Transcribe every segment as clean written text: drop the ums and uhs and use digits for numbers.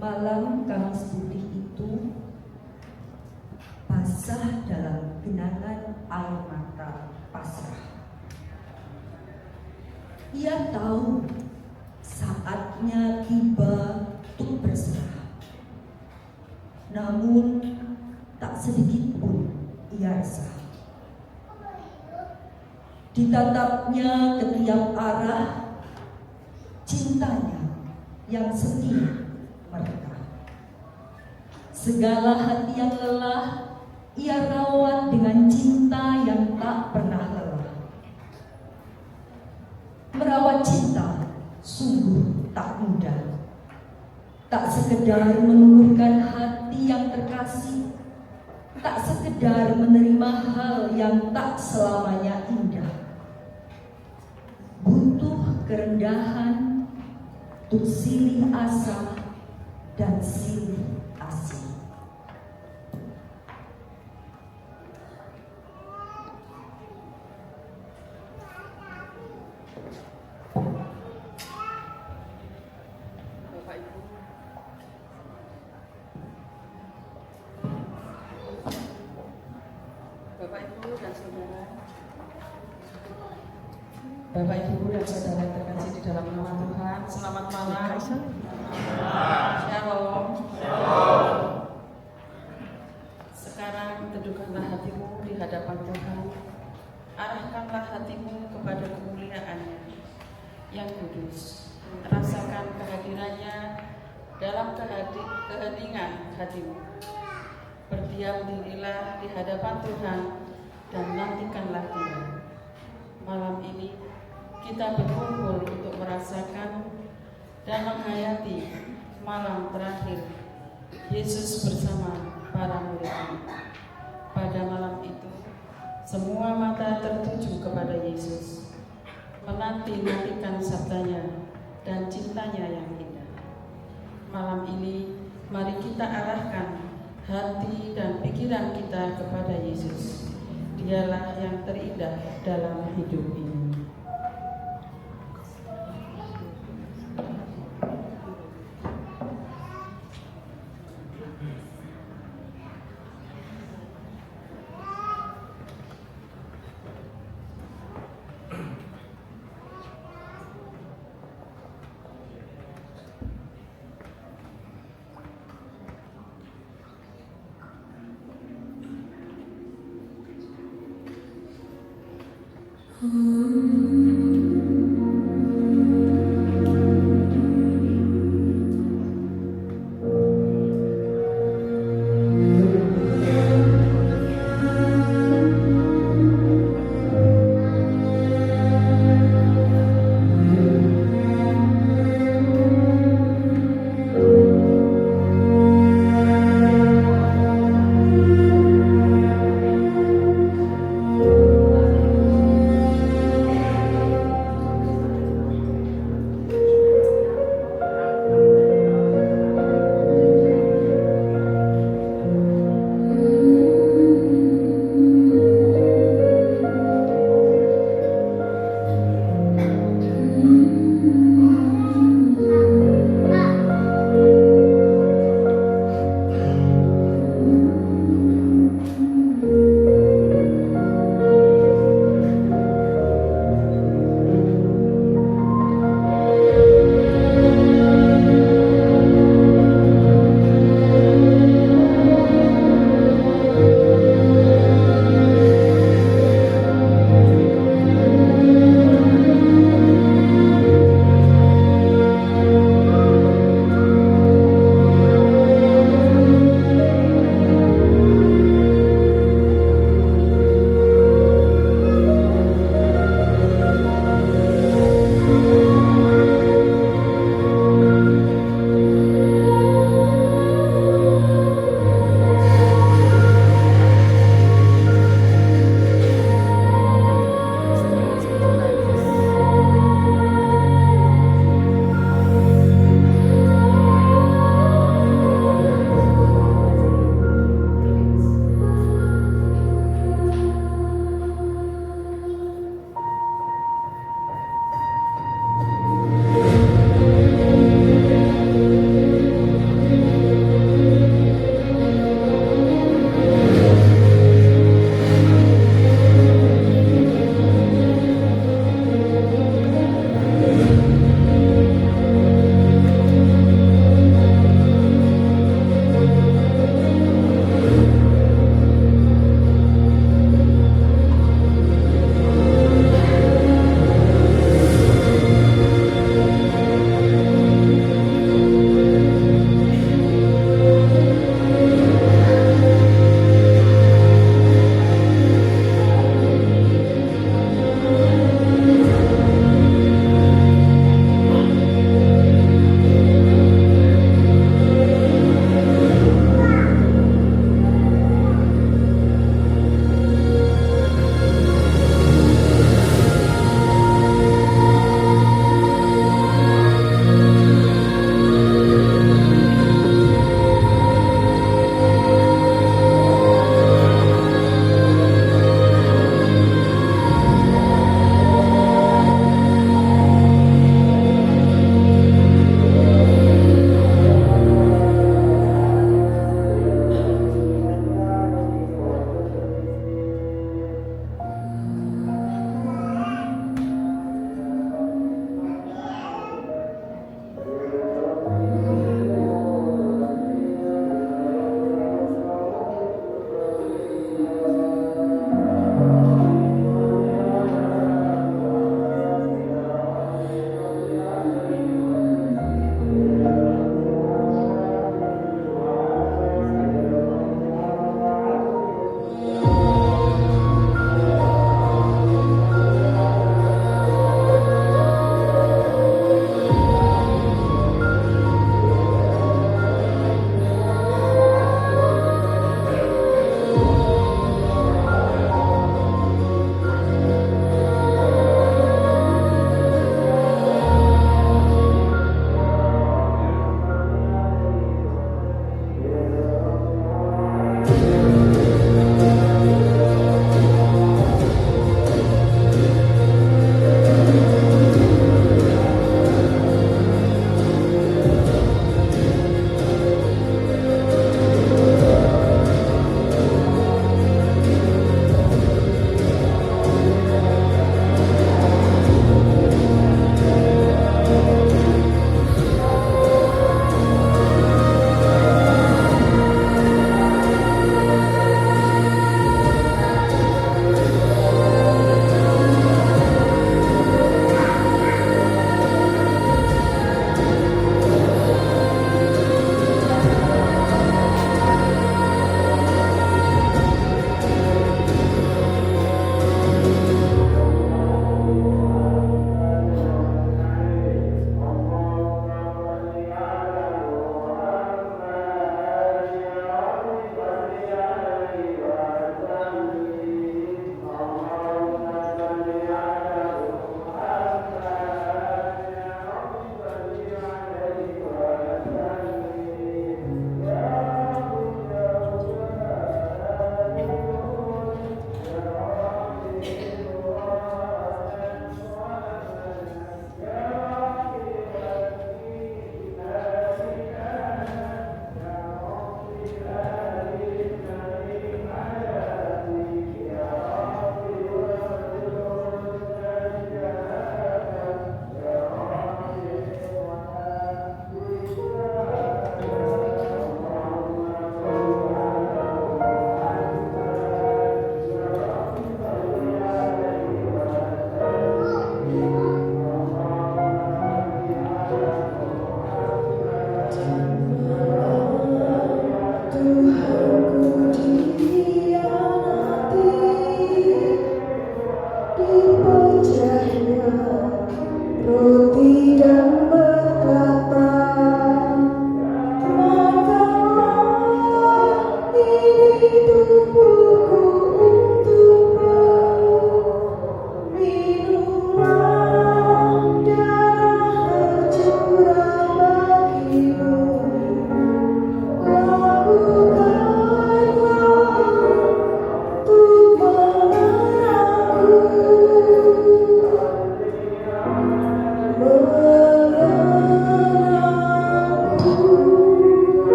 Malam Kamis Putih itu basah dalam genangan air mata pasrah. Ia tahu saatnya tiba untuk berserah. Namun tak sedikit pun ia resah. Ditatapnya ke tiap arah, cintanya yang setia mereka. Segala hati yang lelah ia rawat dengan cinta yang tak pernah lelah. Merawat cinta sungguh tak mudah. Tak sekedar meluluhkan hati yang terkasih, tak sekedar menerima hal yang tak selamanya indah. Butuh kerendahan untuk silih asa dan silih asih. Bapak Ibu dan Saudara, Bapak Ibu dan Saudara terkasih di dalam nama Tuhan, selamat malam. Shalom. Sekarang teduhkanlah hatimu di hadapan Tuhan. Arahkanlah hatimu kepada kemuliaan-Nya yang kudus. Rasakan kehadirannya dalam keheningan hatimu. Berdiam dirilah di hadapan Tuhan dan nantikanlah Dia. Malam ini kita berkumpul untuk merasakan dan menghayati malam terakhir Yesus bersama para murid-Nya. Pada malam itu semua mata tertuju kepada Yesus, menanti-nantikan sabdanya dan cintanya yang indah. Malam ini mari kita arahkan hati dan pikiran kita kepada Yesus. Dialah yang terindah dalam hidup ini.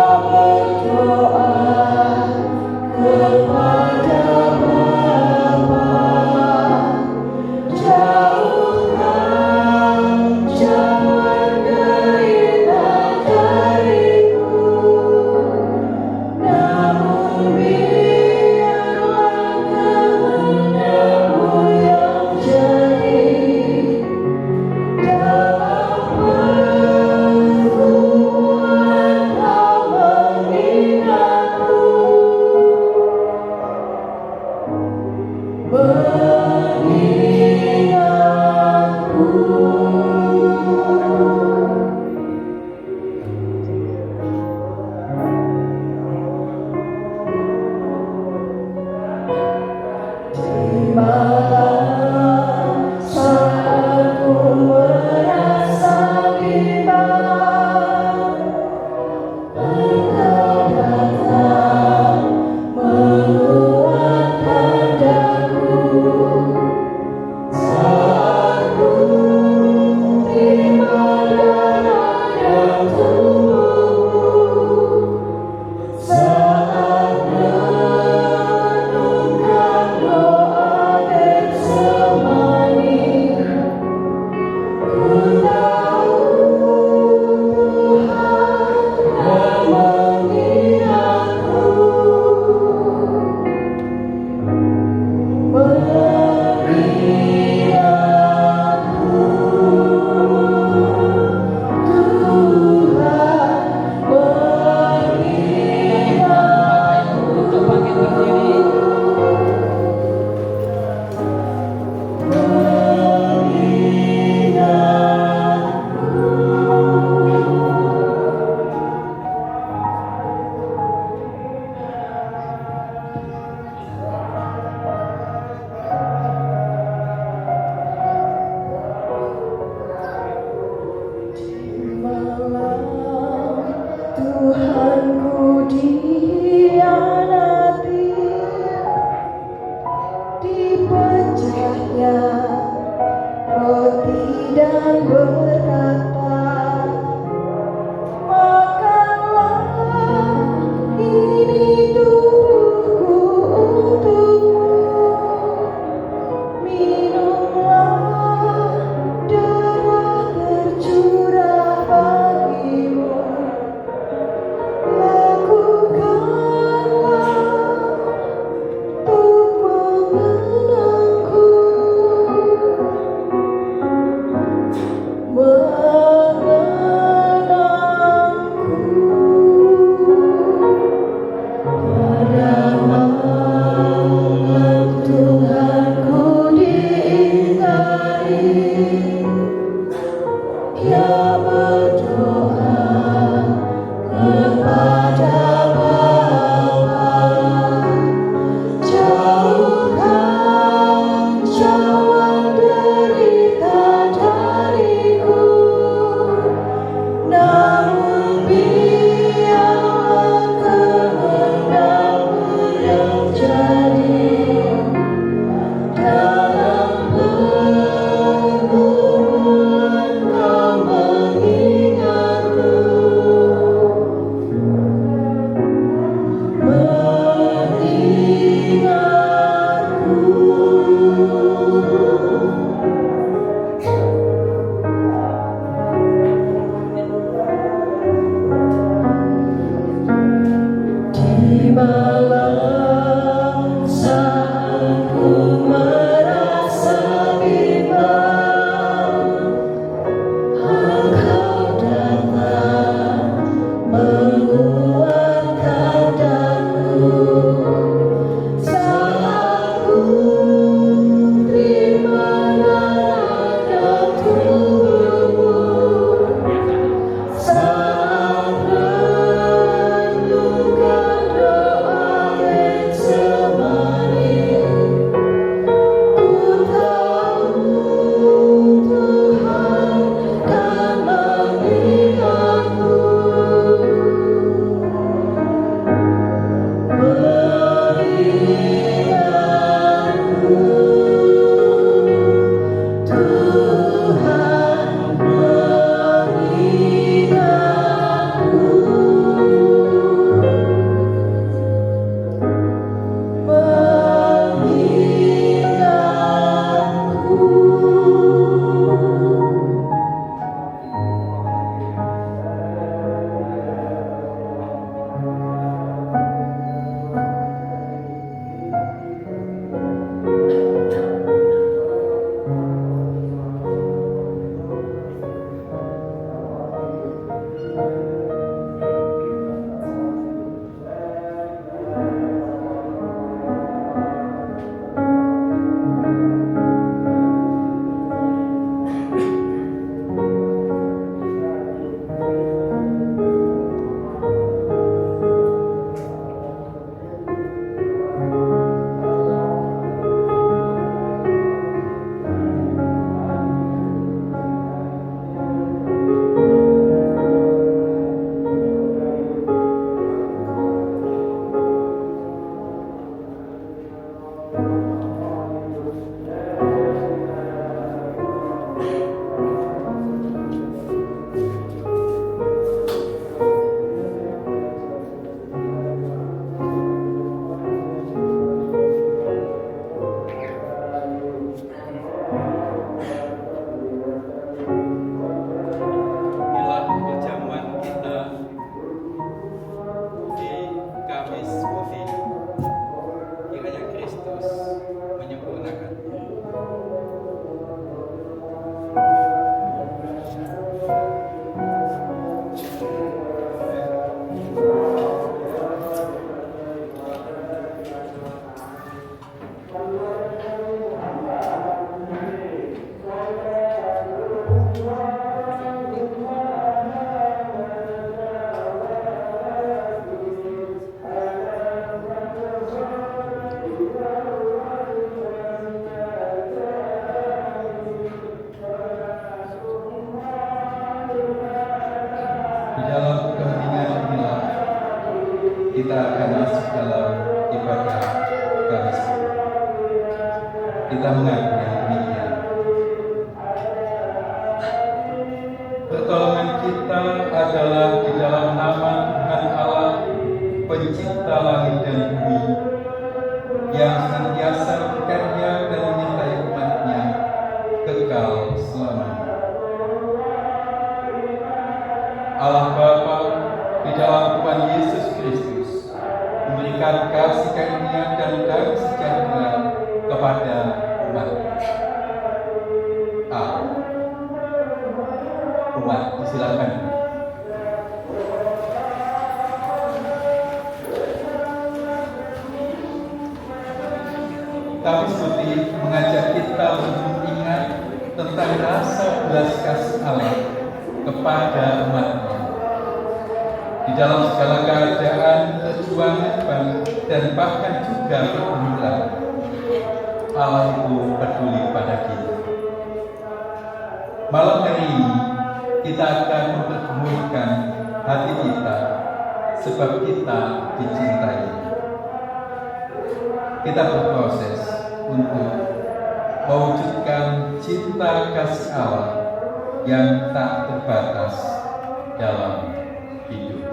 Dalam pertemuan kau mengingat kita akan masuk dalam ibadah Ekaristi. Kita mengaku yang demikian. Pertolongan kita adalah di dalam nama Tuhan Allah, Pencipta langit dan bumi, yang senantiasa bekerja dan menyertai umat-Nya kekal selamanya. Allah Bapa di dalam Tuhan Yesus Kristus memberikan kasih karunia dan damai sejahtera kepada umat-Nya. Umat, silakan. Kami seperti mengajak kita untuk ingat tentang rasa belas kasih Allah kepada umat-Nya. Di dalam segala keadaan, perjuangan, dan bahkan juga pergumulan, Allah itu peduli pada kita. Malam hari ini, kita akan mempertemukan hati kita, sebab kita dicintai. Kita berproses untuk mewujudkan cinta kasih Allah yang tak terbatas dalam hidup.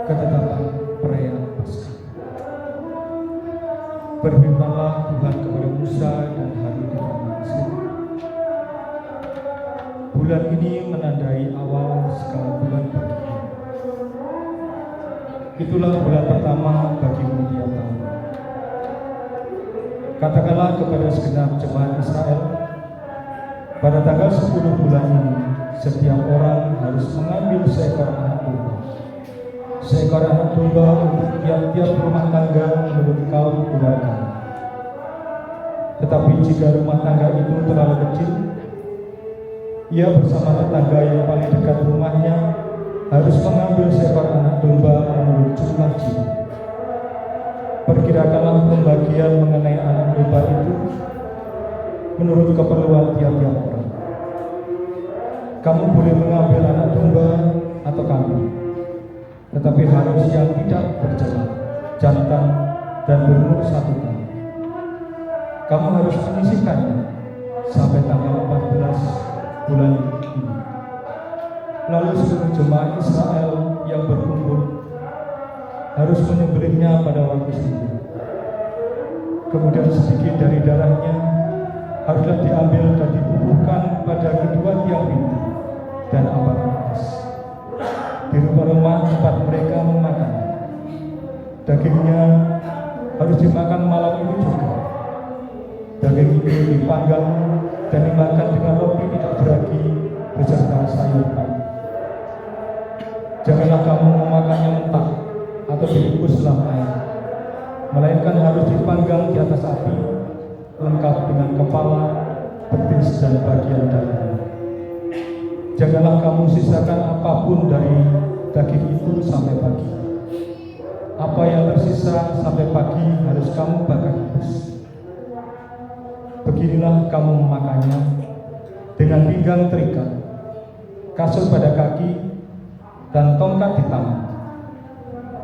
Ketetapan perayaan Paskah. Berfirmanlah Tuhan kepada Musa dan Harun di padang Mesir. Bulan ini menandai awal segala bulan bagimu. Itulah bulan pertama bagimu tiap tahun. Katakanlah kepada segenap jemaat Israel, pada tanggal 10 bulan ini, setiap orang harus mengambil seekor anak domba. Seekor anak domba untuk tiap-tiap rumah tangga menurut kaum keluarga. Tetapi jika rumah tangga itu terlalu kecil, ia bersama tetangga yang paling dekat rumahnya harus mengambil seekor anak domba menurut jumlah jiwa. Perkirakanlah pembagian mengenai anak domba itu menurut keperluan tiap-tiap orang. Kamu boleh mengambil anak domba atau kambing, tetapi harus yang tidak berjelas, jantan, dan berumur 1 tahun. Kamu harus menyisihkannya sampai tanggal 14 bulan ini. Lalu seluruh jemaat Israel yang berkumpul harus menyembelihnya pada waktu itu. Kemudian sedikit dari darahnya haruslah diambil dan dibubuhkan pada kedua tiang pintu dan ambang atas di rumah-rumah tempat mereka memakan. Dagingnya harus dimakan malam itu juga. Daging itu dipanggang dan dimakan dengan roti tidak beragi beserta sayur pahit. Janganlah kamu memakannya mentah atau dibungkus dalam air, melainkan harus dipanggang di atas api, lengkap dengan kepala, betis, dan bagian dalamnya. Janganlah kamu sisakan apapun dari daging itu sampai pagi. Apa yang tersisa sampai pagi harus kamu bakar habis. Beginilah kamu memakannya dengan pinggang terikat, kasut pada kaki, dan tongkat di tangan.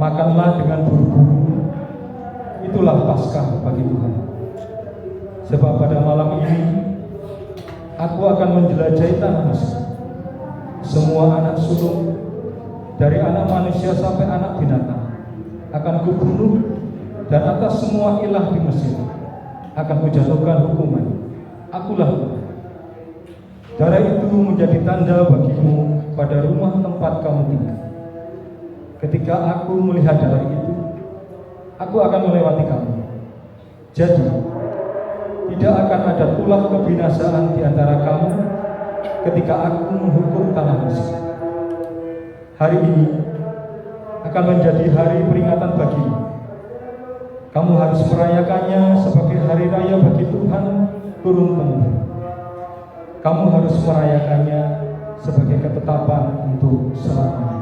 Makanlah dengan buru-buru. Itulah Paskah bagi Tuhan. Sebab pada malam ini aku akan menjelajahi tanah Mesir. Semua anak sulung, dari anak manusia sampai anak binatang, akan kubunuh, dan atas semua ilah di Mesir akan kujatuhkan hukuman. Akulah Tuhan. Darah itu menjadi tanda bagimu pada rumah tempat kamu tinggal. Ketika aku melihat darah itu, aku akan melewati kamu. Jadi tidak akan ada tulah kebinasaan di antara kamu ketika aku menghukum tanah Mesir. Hari ini akan menjadi hari peringatan bagimu. Kamu harus merayakannya sebagai hari raya bagi Tuhan turun-temurun. Kamu harus merayakannya sebagai ketetapan untuk selamanya.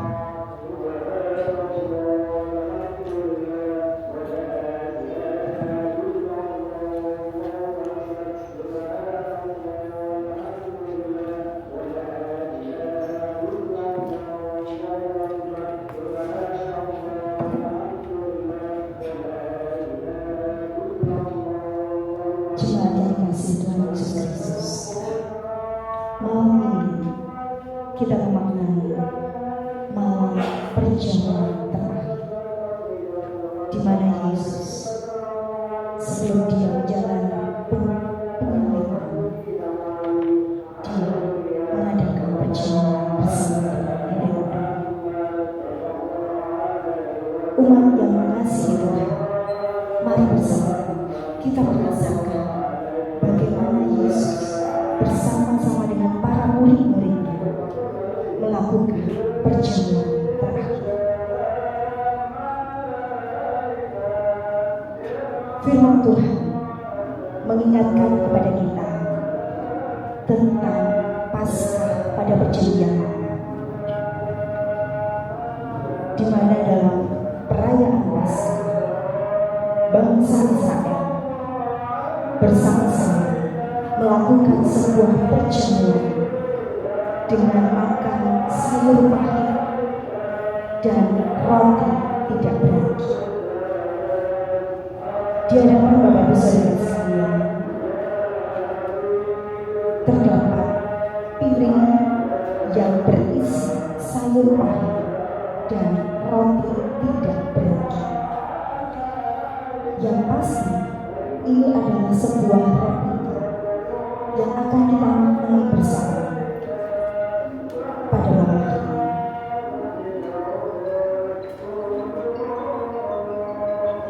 Jemaat yang dikasihi Tuhan Yesus Kristus, malam ini kita memaknai malam perjamuan terakhir, di mana Yesus sebelum dia menjalani penyaliban, dia mengadakan perjamuan bersama dengan umat yang mengasihi Tuhan. Mari bersama kita merasakan bagaimana Yesus bersama-sama dengan para murid-muridnya melakukan perjamuan terakhir. Firman Tuhan mengingatkan kepada kita tentang Paskah pada perjanjian lama, di mana dalam perayaan Paskah bangsa Israel bersama-sama melakukan sebuah perjamuan dengan makan sayur pahit dan roti tidak beragi. Di hadapan Bapak Ibu Saudara sekalian, terdapat piring yang berisi sayur pahit dan roti tidak beragi. Yang pasti ini adalah sebuah replika yang akan kita maknai bersama pada malam hari.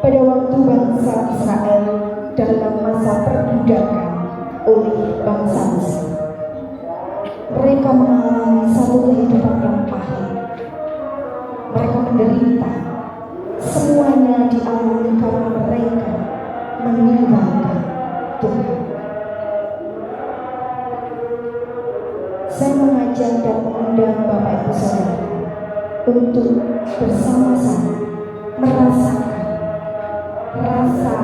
Pada waktu bangsa Israel dalam masa perbudakan oleh bangsa Mesir, mereka mengalami satu kehidupan yang pahit. Mereka menderita. Semuanya dialami karena mereka meninggalkan Tuhan. Saya mengajak dan mengundang Bapak Ibu Saudara untuk bersama-sama merasakan rasa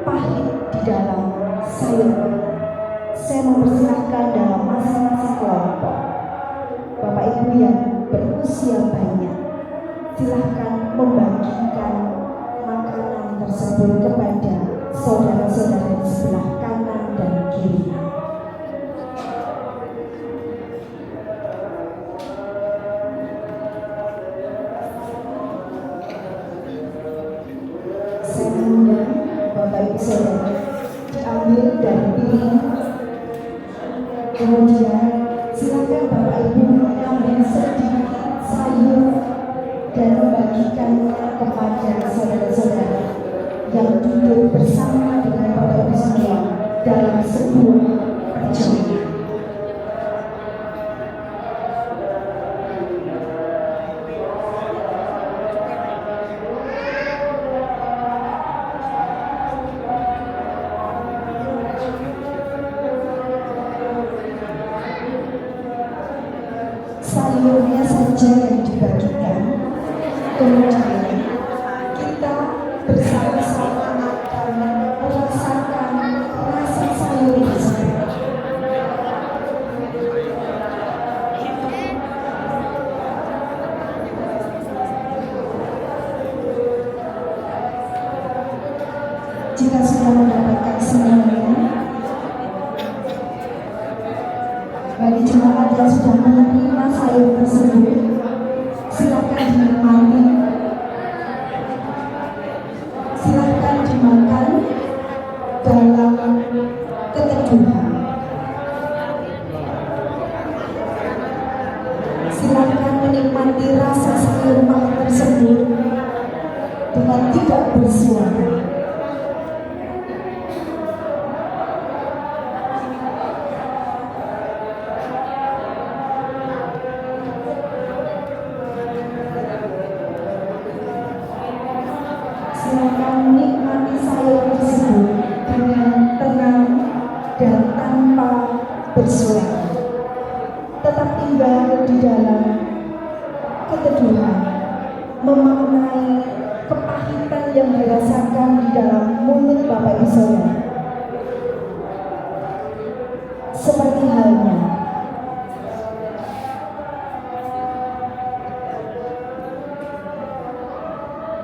pahit di dalam sayur. Saya mempersilahkan dalam masing-masing kelompok Bapak Ibu yang berusia banyak, silahkan membagikan makanan tersebut kepada saudara-saudara di sebelah kanan dan kiri. Saya mengundang Bapak Ibu Saudara diambil dari piring, kemudian silakan Bapak Ibu mengambil sedikit sayur dan membagikannya kepada saudara-saudara yang duduk bersama dengan Bapak Ibu semua dalam sebuah perjamuan. Sayurnya saja yang dibagikan, kemudian kita bersama-sama akan merasakan rasa sayur tersebut. Jika sudah mendapatkan semuanya, bagi jemaat yang sudah menerima sayur tersebut, silakan dinikmati, silakan dimakan dalam keteduhan. Silakan menikmati rasa sayur pahit tersebut dengan tidak bersuara. melaksanakan nikmati sayur tersebut dengan tenang dan tanpa bersuara, tetap tinggal di dalam keteduhan, memaknai kepahitan yang dirasakan di dalam mulut Bapak Ibu Saudara. Seperti halnya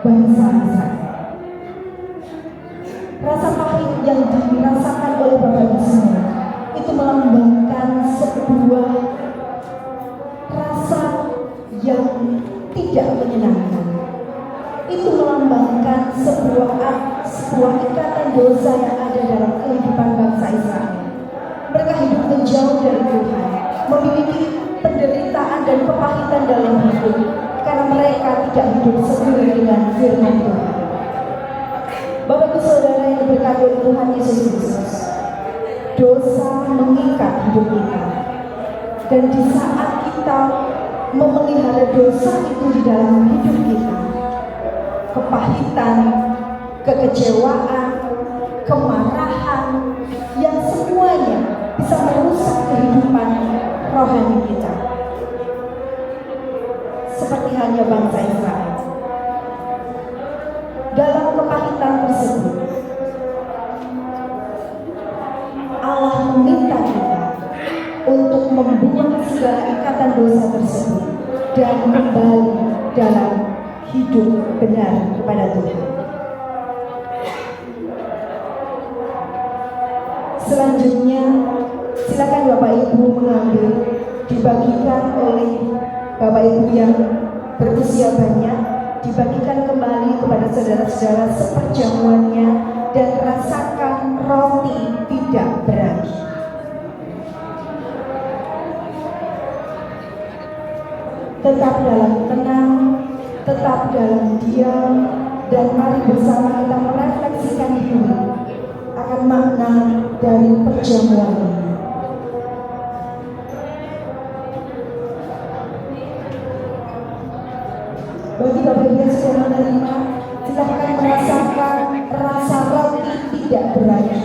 bangsa Israel. Rasa pahit yang dirasakan oleh Bapak Ibu semua itu melambangkan sebuah rasa yang tidak menyenangkan. Itu melambangkan sebuah ikatan dosa yang ada dalam kehidupan bangsa Israel. Mereka hidup menjauh dari Tuhan, memiliki penderitaan dan kepahitan dalam hidup karena mereka tidak hidup sesuai dengan firman Tuhan. Bapak Ibu Saudara yang diberkati oleh Tuhan Yesus Kristus, dosa mengikat hidup kita, dan di saat kita memelihara dosa itu di dalam hidup kita, kepahitan, kekecewaan, kemarahan, yang semuanya bisa merusak kehidupan rohani kita. Seperti halnya bangsa Israel. Dalam kepahitan tersebut, Allah meminta kita untuk membuang segala ikatan dosa tersebut dan kembali dalam hidup benar kepada Tuhan. Selanjutnya, silakan Bapak Ibu mengambil, dibagikan oleh Bapak Ibu yang berusia banyak, dibagikan kembali kepada saudara-saudara seperjamuannya, dan rasakan roti tidak beragi. Tetap dalam tenang, tetap dalam diam, dan mari bersama kita merefleksikan diri akan makna dari perjamuan ini. Bagi Bapak Ibu yang sudah menerima, silakan merasakan rasa roti tidak beragi.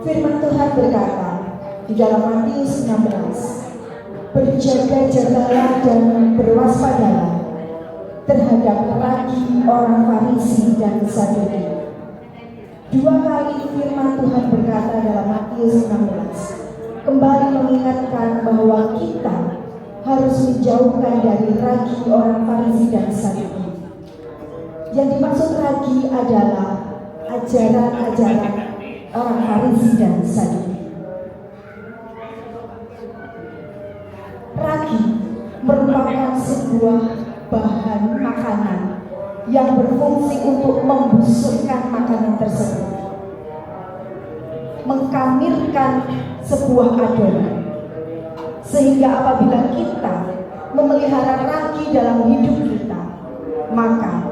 Firman Tuhan berkata di dalam Matius 16, berjaga-jagalah dan berwaspadalah terhadap ragi orang Farisi dan Saduki. Dua kali firman Tuhan berkata dalam Matius 16, kembali mengingatkan bahwa kita harus menjauhkan dari ragi orang Farisi dan Saduki. Yang dimaksud ragi adalah ajaran-ajaran orang Farisi dan Saduki. Ragi merupakan sebuah bahan makanan yang berfungsi untuk membusukkan makanan tersebut, mengkamirkan sebuah adonan, sehingga apabila kita memelihara ragi dalam hidup kita, maka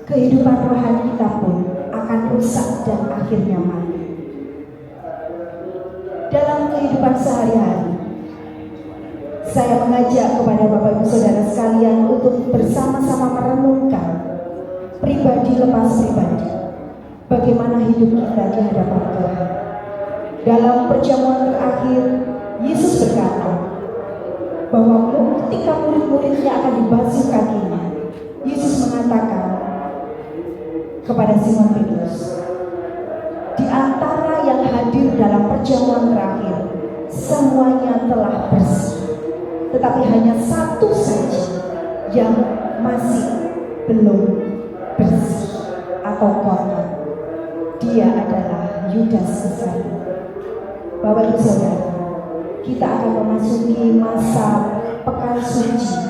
kehidupan rohani kita pun akan rusak dan akhirnya mati. Dalam kehidupan sehari-hari, saya mengajak kepada Bapak Ibu Saudara sekalian untuk bersama-sama merenungkan pribadi lepas pribadi, bagaimana hidup kita di hadapan Tuhan. Dalam perjamuan terakhir, Yesus berkata bahwa ketika murid-muridnya akan dibasuh kakinya, Yesus mengatakan kepada Simon Petrus, di antara yang hadir dalam perjamuan terakhir, semuanya telah bersih, tetapi hanya satu saja yang masih belum bersih atau kotor. Dia adalah Yudas Iskariot. Bapak Ibu Saudara, kita akan memasuki masa pekan suci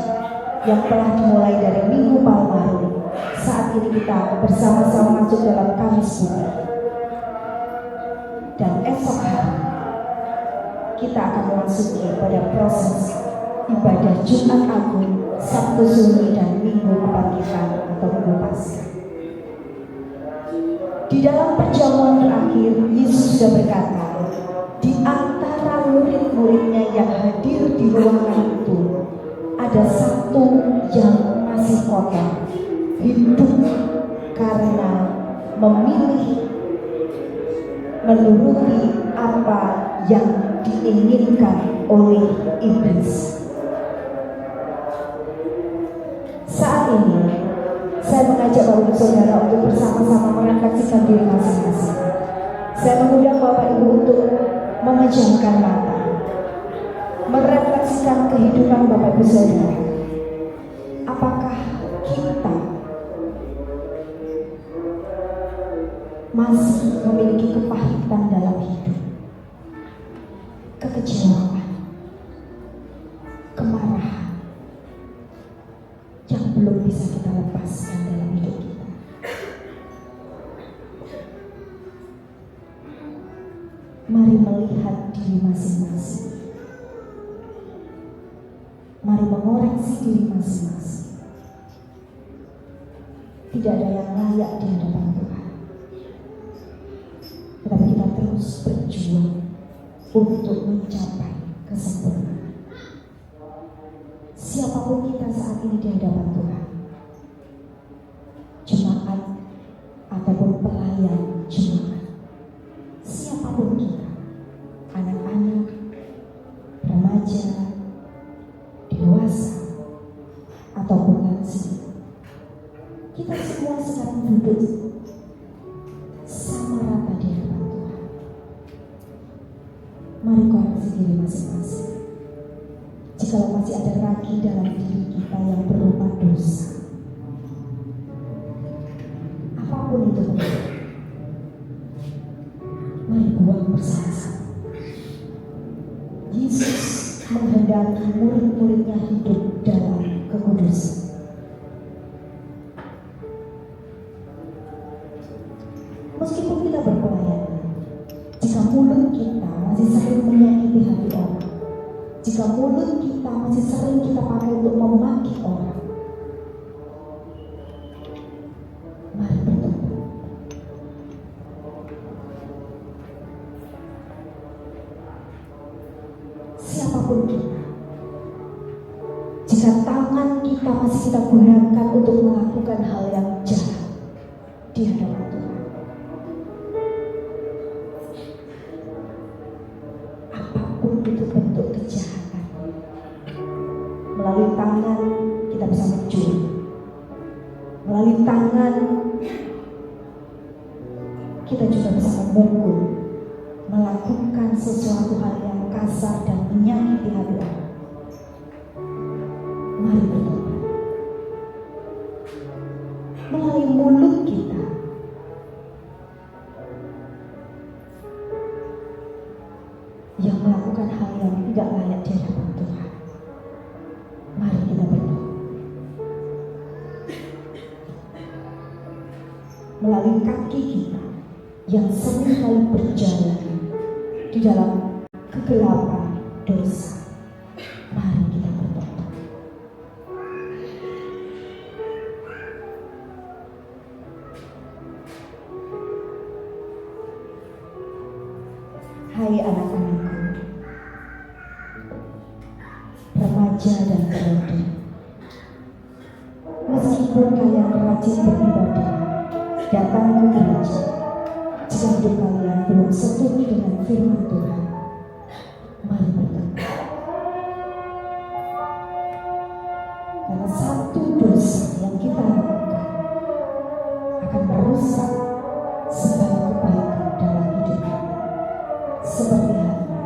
yang telah dimulai dari Minggu Palmarum. Saat ini kita bersama-sama masuk dalam Kamis Putih. Dan esok hari kita akan memasuki pada proses ibadah Jumat Agung, Sabtu Sunyi, dan Minggu Kebangkitan atau Minggu Paskah. Di dalam perjamuan terakhir, Yesus sudah berkata, di antara murid-muridnya yang hadir di ruangan itu, ada satu yang masih kotor, hidup karena memilih menuruti apa yang diinginkan oleh iblis. Saat ini saya mengajak Bapak Ibu Saudara untuk bersama-sama merefleksikan diri masing-masing. Saya mengundang Bapak Ibu untuk memejamkan mata, merefleksikan kehidupan Bapak Ibu Saudara. Apakah kita masih memiliki kepahitan dalam hidup, kekecewaan, kemarahan yang belum bisa kita lepaskan dalam hidup kita? Mari melihat diri masing-masing. Mari mengoreksi diri masing-masing. Tidak ada yang layak di hadapan Tuhan, tetapi kita terus berjuang untuk mencapai kesempurnaan. Siapapun kita saat ini di hadapan Tuhan, jemaat ataupun pelayan jemaat, siapapun kita, anak-anak, remaja, dewasa, ataupun lansia, kita semua sekarang duduk sama rata di hadapan Tuhan. Mari koreksi diri masing-masing. Jika masih ada ragi dalam diri kita yang berupa dosa, apapun itu, mari buang bersama-sama. Yesus menghendaki murid-muridnya hidup dalam kekudusan. Meskipun kita berpelayanan, jika mulut kita masih sering menyakiti hati orang, jika mulut kita masih sering kita pakai untuk memaki orang, mari bertobat. Siapapun kita, jika tangan kita masih kita gunakan untuk melakukan hal yang jahat di hadapan Tuhan, apapun itu bentuk kejahatan, melalui tangan kita bisa mencuri, melalui tangan kita juga bisa memukul, melakukan sesuatu hal yang kasar dan menyakiti hati orang. Mari bertobat. Melalui mulut kita yang melakukan hal yang tidak layak di hadapan Tuhan, mari kita berdoa. Melalui kaki kita yang sering kali berjalan di dalam kegelapan dosa, mari kita bertobat. Hai anak-anakku, remaja dan pemuda, meskipun kalian rajin beribadah, datang ke gereja, jika hidup kalian belum setuju dengan firman Tuhan, mari bertobat. Karena satu dosa yang kita lakukan akan merusak segala kebaikan dalam hidup kita, seperti halnya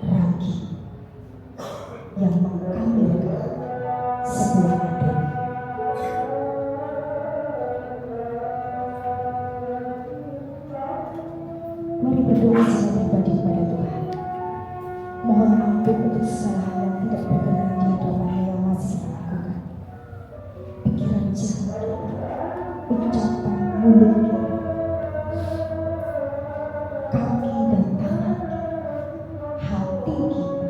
ragi yang mengkamilkan sebuah adonan. Mari berdoa secara pribadi kepada Tuhan. Mohon ampun untuk segala hal yang tidak berkenan di hadapan-Nya yang masih kita lakukan. Pikiran jahat, ucapan mulut kita, kaki dan tangan kita, hati kita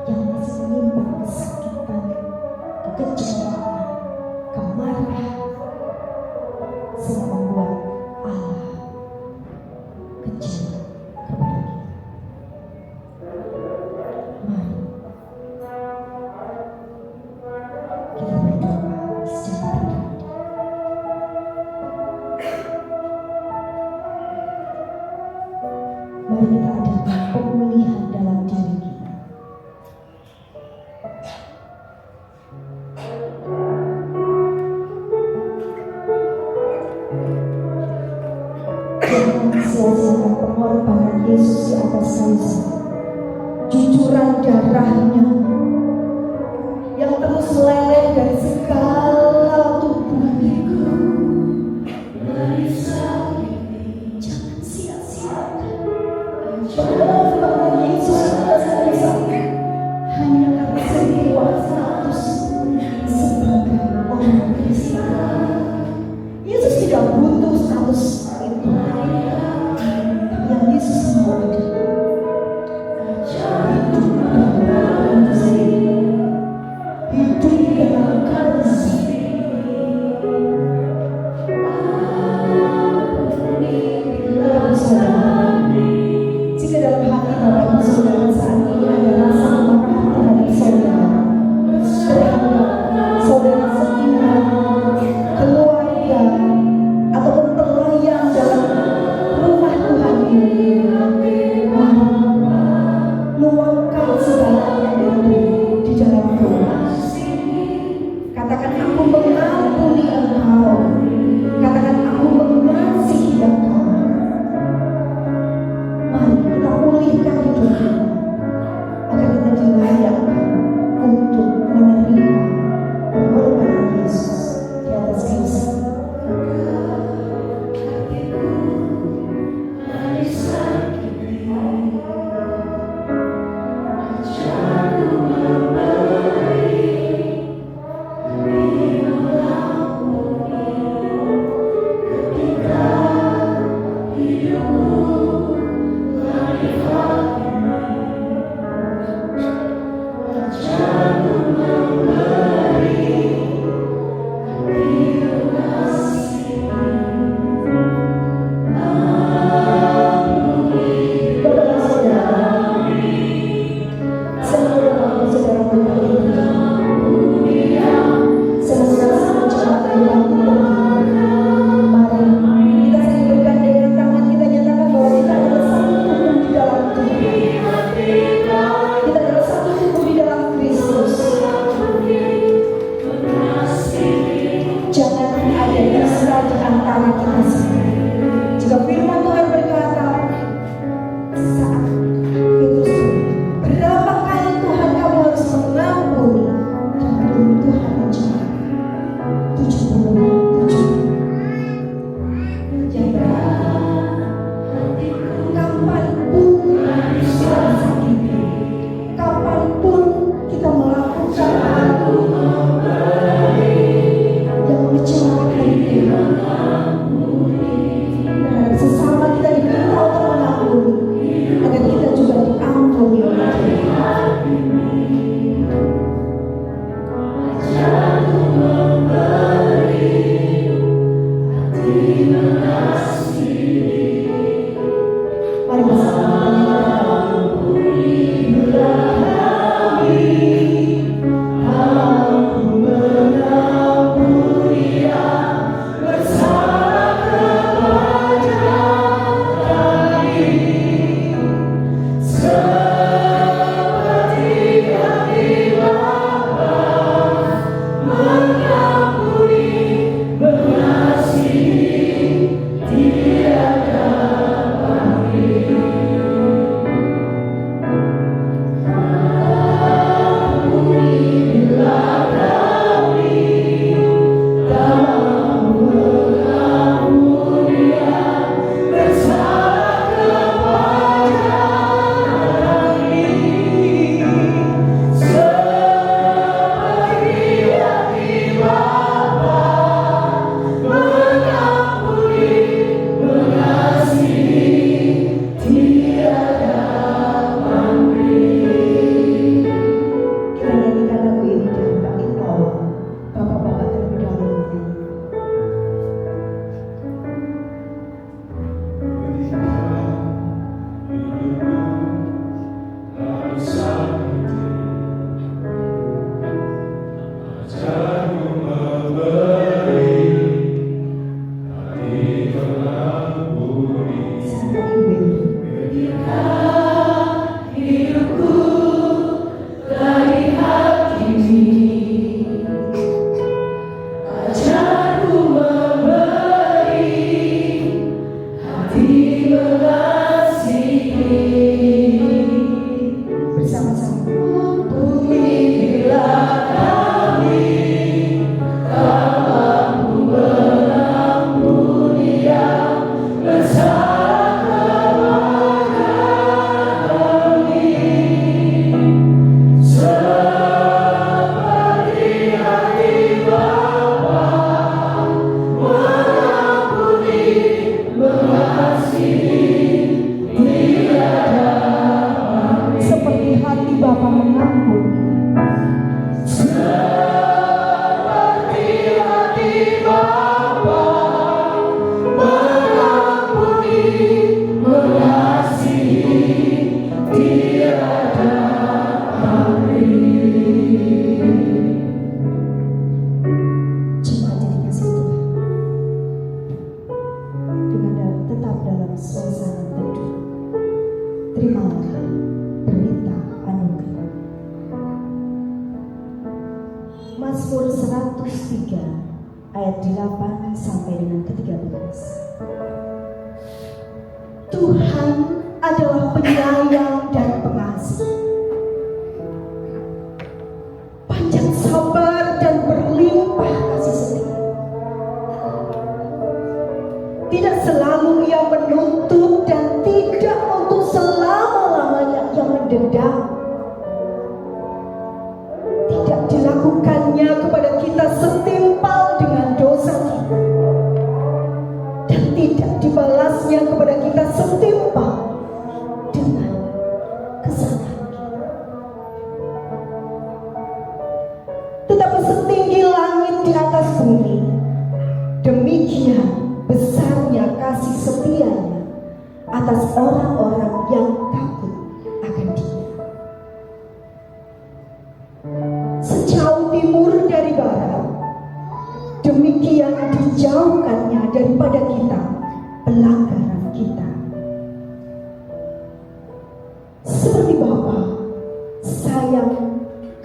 yang masih menyimpan kesakitan, kekecewaan, kemarahan, sehingga membuat Allah kecewa. Mari kita adakan pemulihan dalam diri kita. Jangan sia-siakan pengorbanan Yesus di atas kayu salib. Jujuran darahnya yang terus meleleh dari segala tubuhku. Jangan sia-siakan pengorbanan Yesus di atas kayu salib hanya karena sebuah status sebagai orang Kristen. Yesus tidak butuh status itu. Yang Yesus mau adalah hidup dalam kasih. Jika dalam hati Bapak Ibu Saudara saat ini ada rasa kemarahan terhadap saudara, terhadap saudara seiman, keluarga, ataupun pelayan dalam rumah Tuhan ini, luangkan segala di dalam doa. Katakan, aku mengampuni engkau. Katakan, aku mengasihi engkau. Mari kita pulihkan hidup kita agar kita dilayakkan untuk menerima pengorbanan Yesus di atas kayu salib. Mari kita saling bergandengan tangan, kita nyatakan Bersama-sama. Seperti hati Bapa mengampuni. Jemaat yang dikasihi Tuhan, dengan tetap dalam suasana teduh, terimalah berita anugerah. Mazmur 103 ayat 8 sampai dengan ke-13. Tuhan adalah penyayang dan pengasih, panjang sabar dan berlimpah kasih setia. Tidak selalu ia menuntut dan tidak untuk selama-lamanya ia mendendam. Tidak dilakukannya kepada kita setimpal dengan dosa kita, dan tidak dibalasnya kepada kita setimpal dengan kesalahan kita. Tetapi setinggi langit di atas bumi, demikian besarnya kasih setianya atas orang-orang yang takut akan Dia. Sejauh timur dari barat, demikian dijauhkannya daripada kita pelanggaran kita. Seperti Bapa sayang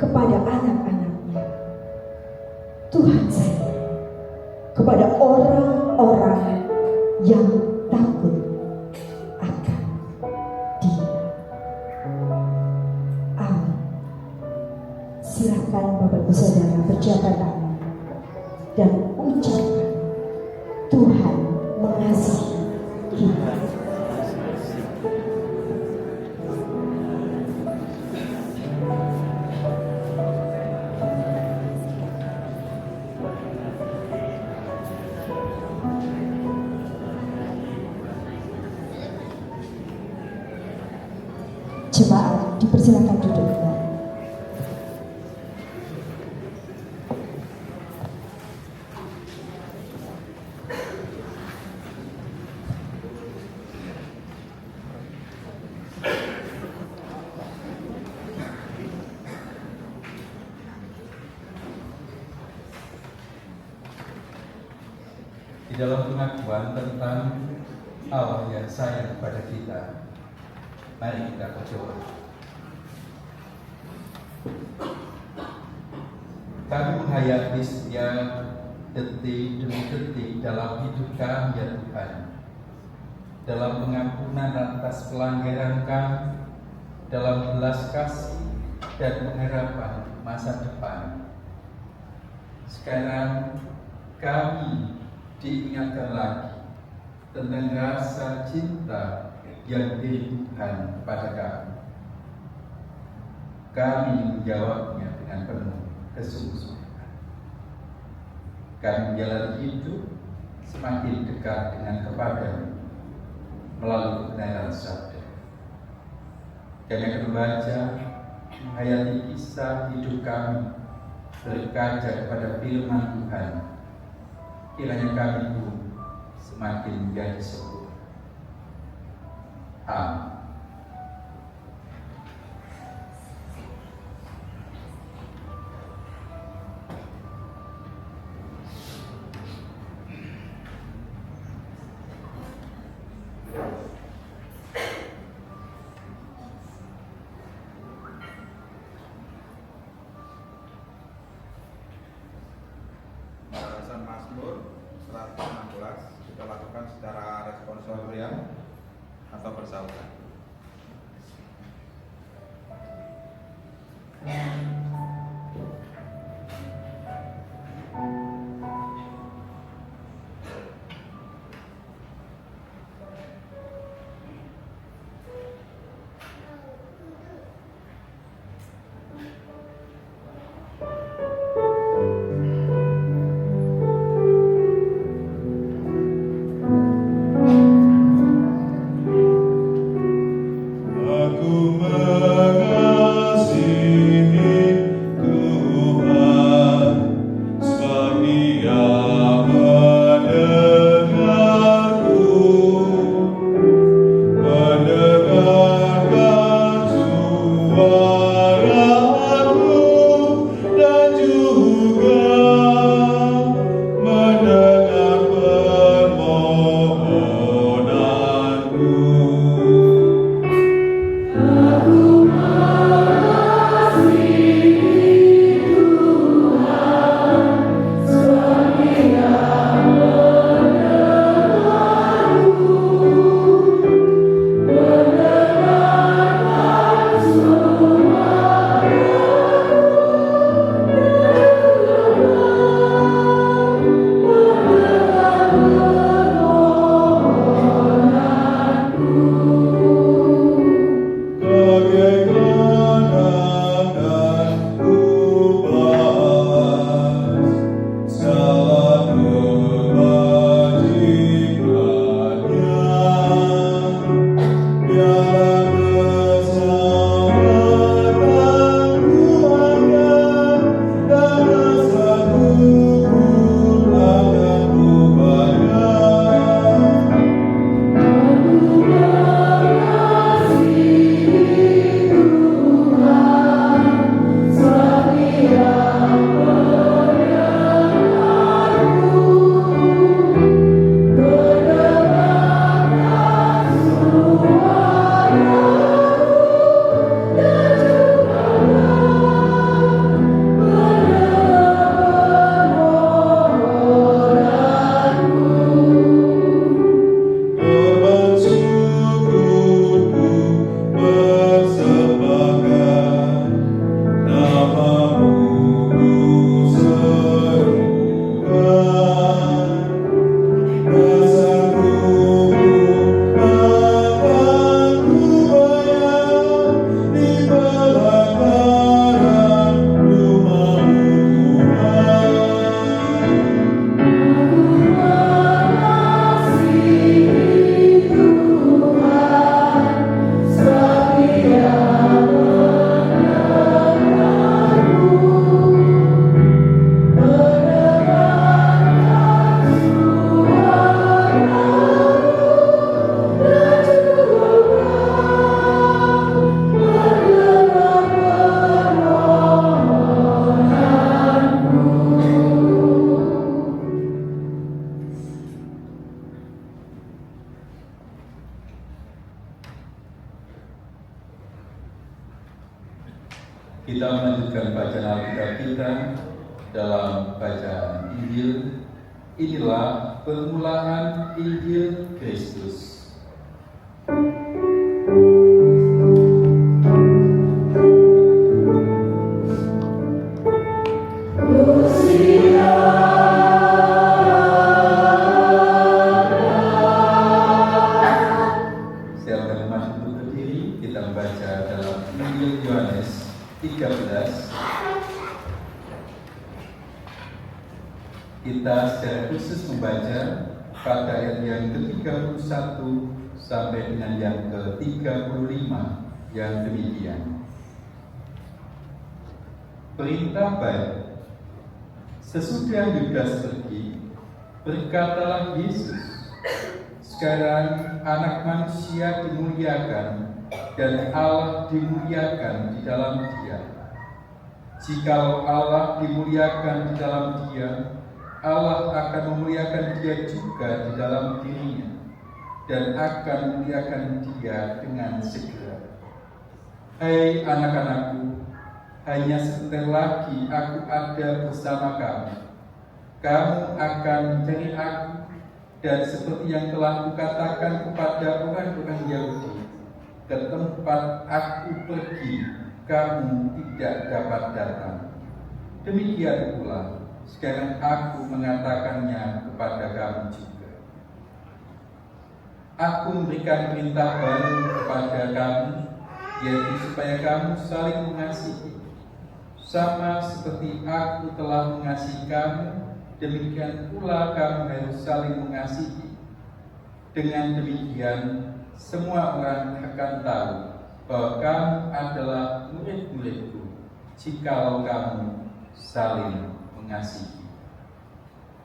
kepada anak-anaknya, Tuhan sayang kepada orang-orang yang takut akan Dia. Amin. Silakan Bapak Ibu Saudara berjabat tangan dan ucapkan Tuhan mengasihi kita. Jemaat dipersilakan duduk. Di dalam pengakuan tentang Allah yang sayang kepada kita, mari kita berdoa. Kami menghayati setiap detik demi detik dalam hidup kami ya Tuhan, dalam pengampunan atas pelanggaran kami, dalam belas kasih dan pengharapan masa depan. Sekarang kami diingatkan lagi tentang rasa cinta yang dari Tuhan kepada kami. Kami menjawabnya dengan penuh kesungguhan. Kami menjalani hidup semakin dekat dengan kepada-Mu melalui kebenaran sabda. Kami akan membaca, menghayati kisah hidup kami, berkaca kepada firman Tuhan. Kiranya kami pun semakin menjadi sempurna. Amin. Mazmur 116 kita lakukan secara responsorial Selatan. Aku mengasihi Tuhan, sebab Dia mendengarkan suaraku dan juga mendengar permohonanku. Kita melanjutkan bacaan Alkitab kita dalam bacaan Injil. Inilah permulaan Injil Kristus. Silakan masuk untuk berdiri. Kita membaca dalam Injil Yohanes 13. Kita secara khusus membaca pada ayat yang ke-31 sampai dengan yang ke-35 yang demikian. Perintah baik. Sesudah Yudas pergi, berkatalah Yesus, sekarang anak manusia dimuliakan dan Allah dimuliakan di dalam Dia. Jikalau Allah dimuliakan di dalam Dia, Allah akan memuliakan Dia juga di dalam dirinya dan akan memuliakan Dia dengan segera. Hai anak-anakku, hanya sebentar lagi aku ada bersama kamu. Kamu akan mencari aku, dan seperti yang telah kukatakan kepada orang-orang Yahudi, ke tempat aku pergi, kamu tidak dapat datang. Demikian pula, sekarang aku mengatakannya kepada kamu juga. Aku memberikan perintah baru kepada kamu, yaitu supaya kamu saling mengasihi. Sama seperti aku telah mengasihi kamu, demikian pula kamu harus saling mengasihi. Dengan demikian, semua orang akan tahu bahwa kamu adalah murid-muridku, jikalau kamu saling mengasihi.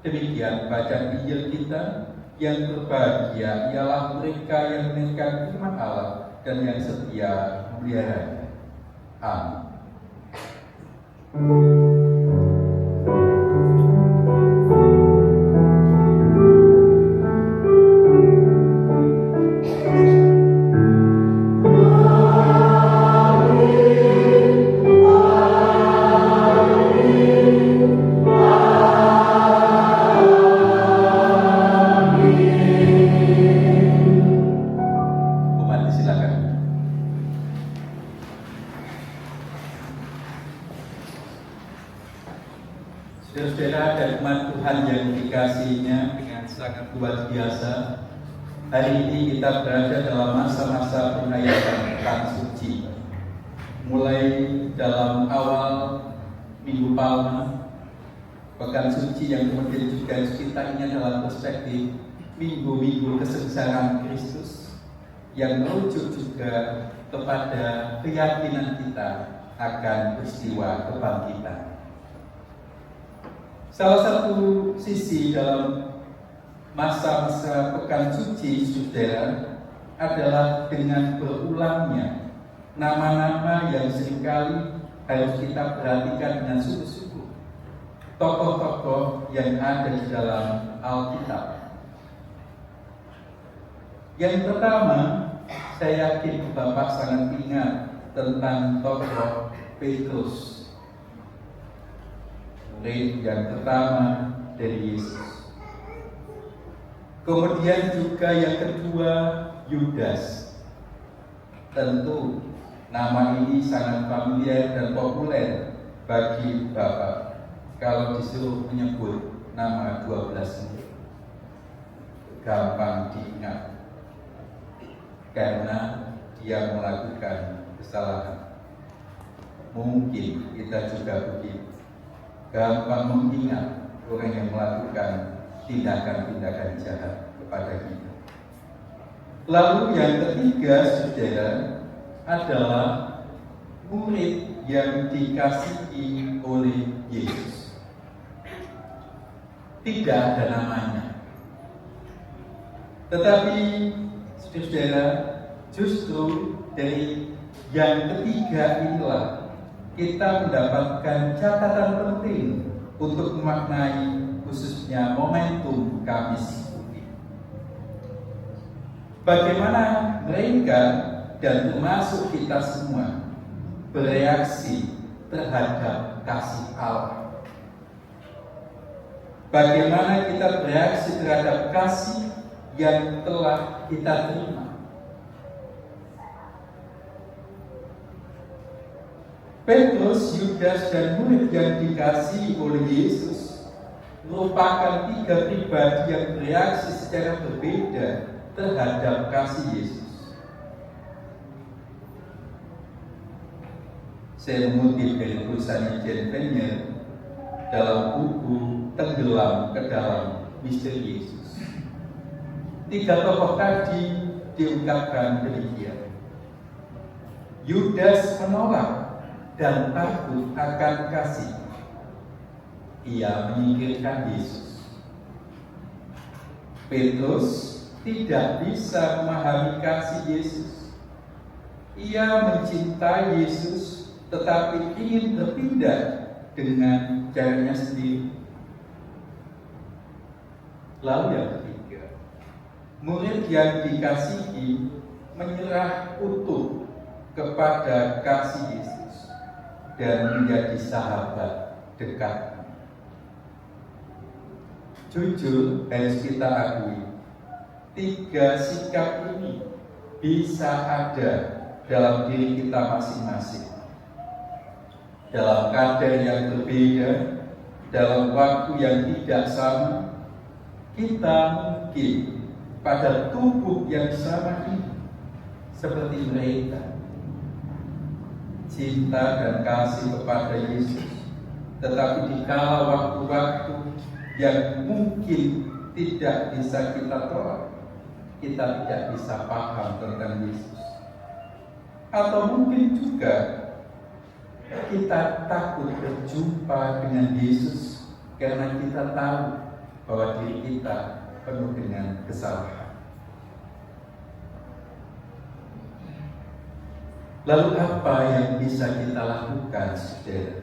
Demikian bacaan Injil kita. Yang berbahagia ialah mereka yang mendengarkan firman Allah dan yang setia memeliharanya. Amin. Saudara-saudara dan umat Tuhan yang dikasihinya, dengan sangat luar biasa, hari ini kita berada dalam masa-masa penghayatan Pekan Suci. Mulai dalam awal Minggu Palma, Pekan Suci yang kemudian juga kita ingat dalam perspektif minggu-minggu kesengsaraan Kristus, yang merujuk juga kepada keyakinan kita akan peristiwa kebangkitan. Salah satu sisi dalam masa-masa Pekan Suci, saudara, adalah dengan berulangnya nama-nama yang seringkali harus kita perhatikan dengan sungguh-sungguh. Tokoh-tokoh yang ada di dalam Alkitab. Yang pertama, saya yakin Bapak sangat ingat tentang tokoh Petrus, murid yang pertama dari Yesus. Kemudian juga yang kedua, Yudas. Tentu nama ini sangat familiar dan populer bagi Bapak kalau disuruh menyebut nama 12 murid. Gampang diingat karena dia melakukan kesalahan. Mungkin kita juga begitu, gampang mengingat orang yang melakukan tindakan-tindakan jahat kepada kita. Lalu yang ketiga, saudara, adalah murid yang dikasihi oleh Yesus. Tidak ada namanya, tetapi saudara, justru dari yang ketiga inilah kita mendapatkan catatan penting untuk memaknai khususnya momentum Kamis Putih. Bagaimana mereka dan termasuk kita semua bereaksi terhadap kasih Allah. Bagaimana kita bereaksi terhadap kasih yang telah kita terima. Petrus, Yudas, dan murid yang dikasihi oleh Yesus merupakan tiga pribadi yang bereaksi secara berbeda terhadap kasih Yesus. Saya mengutip dari tulisan Jen Penyer dalam buku Tenggelam ke Dalam Misteri Yesus. Tiga tokoh tadi diungkapkan demikian. Yudas menolak dan takut akan kasih. Ia menyingkirkan Yesus. Petrus tidak bisa memahami kasih Yesus. Ia mencintai Yesus tetapi ingin berpindah dengan caranya sendiri. Lalu yang ketiga, murid yang dikasihi menyerah utuh kepada kasih Yesus dan menjadi sahabat dekat. Jujur harus kita akui, tiga sikap ini bisa ada dalam diri kita masing-masing, dalam kadar yang berbeda, dalam waktu yang tidak sama. Kita mungkin pada tubuh yang sama ini seperti mereka, cinta dan kasih kepada Yesus, tetapi di kala waktu-waktu yang mungkin tidak bisa kita tolak, kita tidak bisa paham tentang Yesus. Atau mungkin juga kita takut berjumpa dengan Yesus karena kita tahu bahwa diri kita penuh dengan kesalahan. Lalu apa yang bisa kita lakukan, saudara?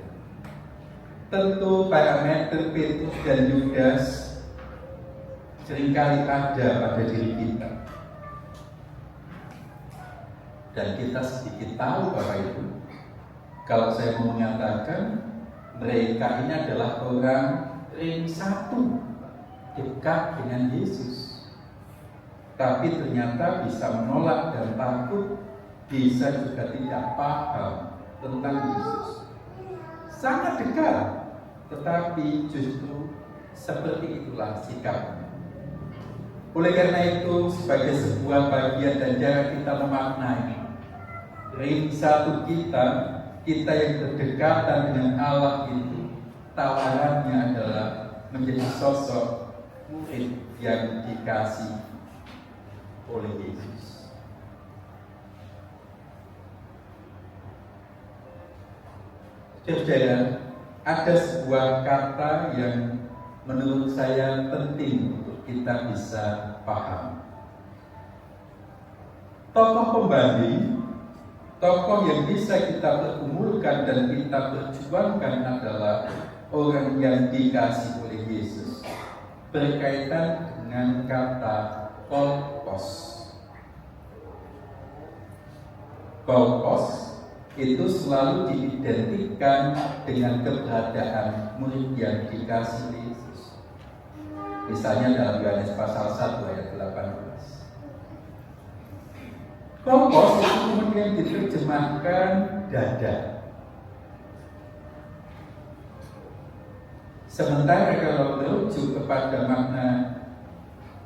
Tentu parameter Petrus dan Yudas seringkali ada pada diri kita. Dan kita sedikit tahu bahwa itu, kalau saya mau mengatakan, mereka ini adalah orang ring satu, dekat dengan Yesus. Tapi ternyata bisa menolak dan takut, bisa juga tidak paham tentang Yesus. Sangat dekat, tetapi justru seperti itulah sikapnya. Oleh karena itu, sebagai sebuah bagian dan cara kita memaknai ring satu kita yang berdekatan dengan Allah itu, tawarannya adalah menjadi sosok murid yang dikasih oleh Yesus. Saudara, ada sebuah kata yang menurut saya penting untuk kita bisa paham. Tokoh pembanding, tokoh yang bisa kita pergumulkan dan kita perjuangkan adalah orang yang dikasih oleh Yesus, berkaitan dengan kata kolpos. Kolpos itu selalu diidentikan dengan keberadaan murid yang dikasih Yesus. Misalnya dalam Yohanes pasal 1 ayat 18. Kolpos itu kemudian diterjemahkan dada. Sementara kalau merujuk kepada makna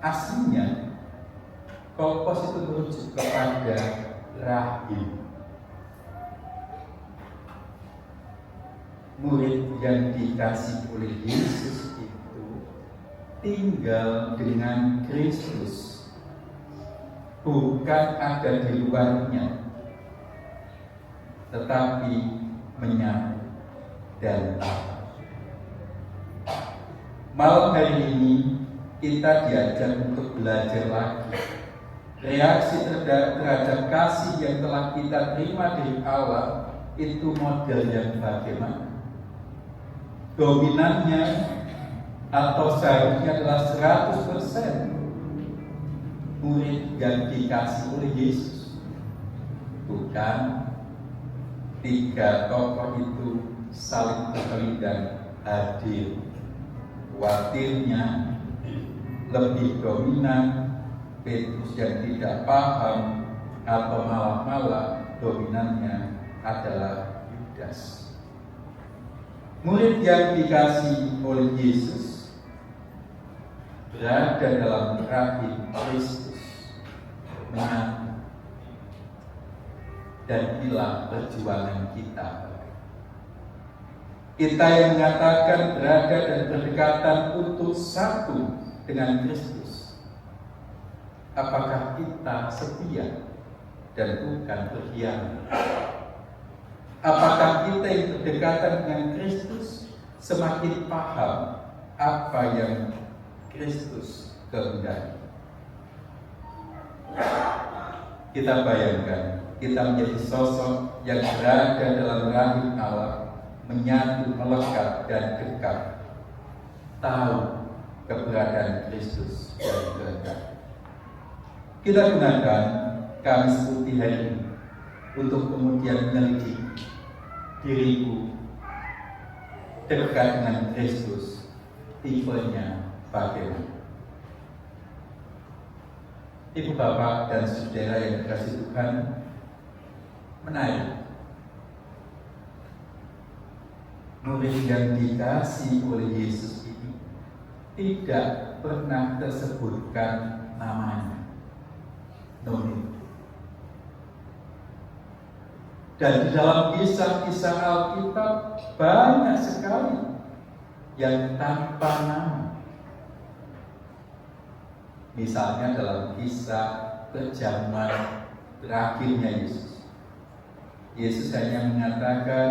aslinya, kolpos itu merujuk kepada rahim. Murid yang dikasih oleh Yesus itu tinggal dengan Kristus, bukan ada di luarnya, tetapi menyatu dan taat. Malam hari ini kita diajak untuk belajar lagi reaksi terhadap kasih yang telah kita terima dari Allah itu model yang bagaimana. Dominannya atau seharusnya adalah 100% murid yang dikasih oleh Yesus, bukan tiga tokoh itu saling berkelit dan hadir. Khawatirnya lebih dominan Petrus yang tidak paham, atau malah dominannya adalah Yudas. Murid yang dikasih oleh Yesus berada dalam rahim Kristus, menyatu, dan inilah perjuangan kita. Kita yang mengatakan berada dan berdekatan untuk satu dengan Kristus, apakah kita setia dan bukan berkhianat? Apakah kita yang berdekatan dengan Kristus semakin paham apa yang Kristus kehendaki? Kita bayangkan, kita menjadi sosok yang berada dalam rahim Allah, menyatu, melekat dan dekat, tahu keberadaan Kristus dan kehendaki. Kita gunakan Kamis Putih hari ini untuk kemudian menyelidiki diriku dekat dengan Kristus, tipenya bagaimana. Ibu bapak dan saudara yang dikasihi Tuhan, menarik murid yang dikasih oleh Yesus ini tidak pernah tersebutkan namanya, Noni. Dan di dalam kisah-kisah Alkitab banyak sekali yang tanpa nama. Misalnya dalam kisah perjamuan terakhirnya Yesus. Yesus hanya mengatakan,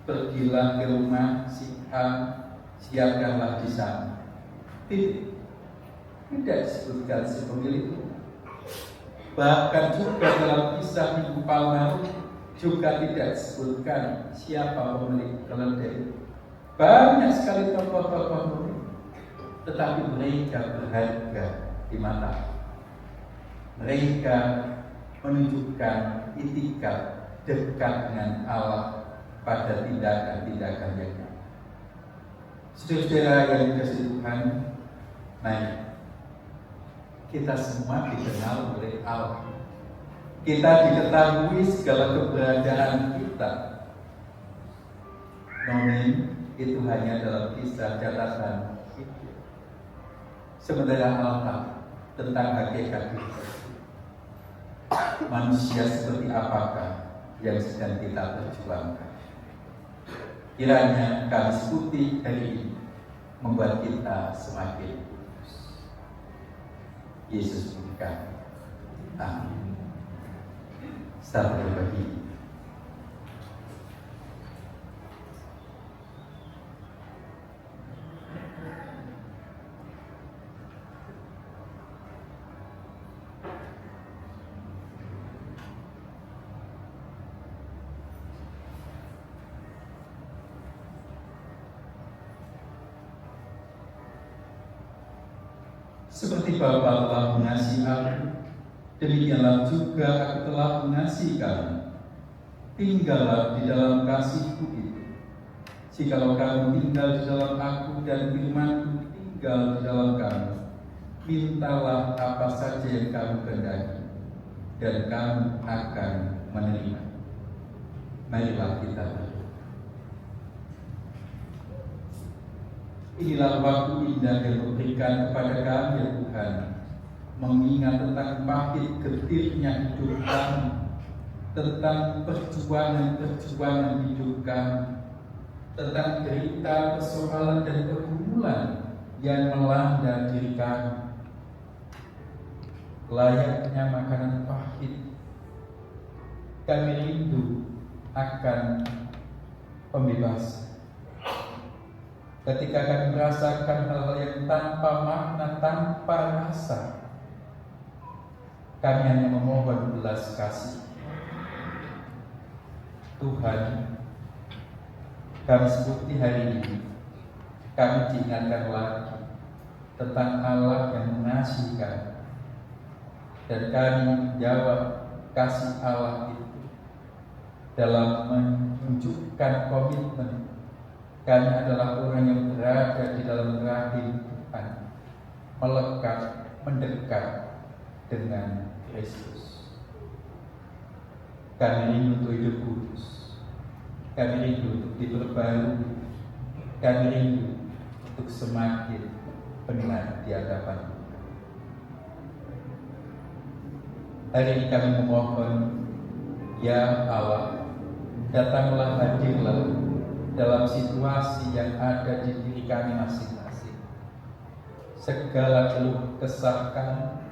pergilah ke rumah si A, siapkanlah di sana. Tidak disebutkan si pemilik rumah. Bahkan juga dalam kisah Minggu Palma juga tidak disebutkan siapa pemilik keledai. Banyak sekali tokoh-tokoh murid, tetapi mereka berharga di mata. Mereka menunjukkan itikat dekat dengan Allah pada tindakan-tindakan yang lain. Saudara yang dikasihi Tuhan, mari kita semua dikenal oleh Allah. Kita diketahui segala keberadaan kita. Nomen itu hanya dalam kisah catatan itu. Sementara Allah tentang hakikat kita. Manusia seperti apakah yang sedang kita perjuangkan? Kiranya Kamis Putih hari ini membuat kita semakin kudus. Yesus berkati. Amin. Selamat berbagi. Seperti Bapa telah mengasihi aku, demikianlah juga aku telah mengasihi kamu. Tinggallah di dalam kasihku itu. Jikalau kamu tinggal di dalam aku dan firman-Ku tinggal di dalam kamu, mintalah apa saja yang kamu kehendaki, dan kamu akan menerima. Marilah kita berdoa. Inilah waktu indah yang diberikan kepada kami ya Tuhan, mengingat tentang pahit getirnya hidup kami, tentang perjuangan hidup kami, tentang derita, persoalan dan pergumulan yang melanda diri kami. Layaknya makanan pahit, kami rindu akan pembebasan. Ketika kami merasakan hal-hal yang tanpa makna, tanpa rasa, kami hanya memohon belas kasih. Tuhan, kami seperti hari ini, kami diingatkan lagi tentang Allah yang mengasihi kami, dan kami menjawab kasih Allah itu dalam menunjukkan komitmen. Kami adalah orang yang berada di dalam rahim Tuhan, melekat, mendekat dengan Kristus. Kami rindu untuk hidup kudus. Kami rindu untuk diperbarui. Kami rindu untuk semakin benar di hadapan Tuhan. Hari ini kami memohon, ya Allah, datanglah, hadirlah dalam situasi yang ada di diri kami masing-masing. Segala keluh kesah kami,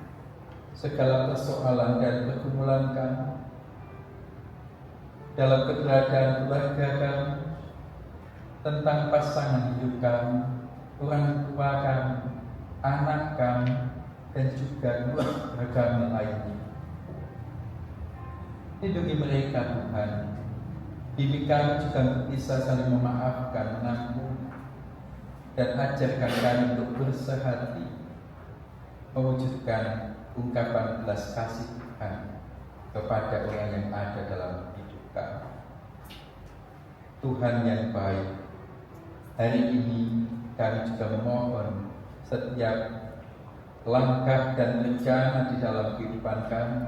segala persoalan dan pergumulan kami, dalam keberadaan keluarga kami, tentang pasangan hidup kami, orang tua kami, anak kami, dan juga keluarga kami lainnya. Lindungi mereka Tuhan. Bimbing kami juga bisa saling memaafkan, mengampuni, dan ajarkan kami untuk bersehati, mewujudkan ungkapan belas kasih Tuhan kepada orang yang ada dalam hidup kami. Tuhan yang baik, hari ini kami juga memohon setiap langkah dan rencana di dalam kehidupan kami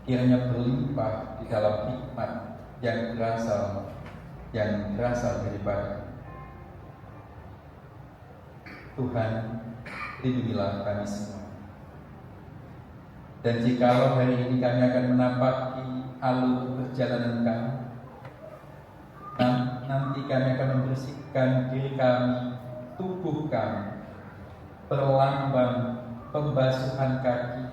kiranya berlimpah di dalam hikmat yang berasal daripada Tuhan. Lindungilah kami semua. Dan jikalau hari ini kami akan menapaki alur perjalanan kami, nanti kami akan membersihkan diri kami, tubuh kami, perlambang pembasuhan kaki,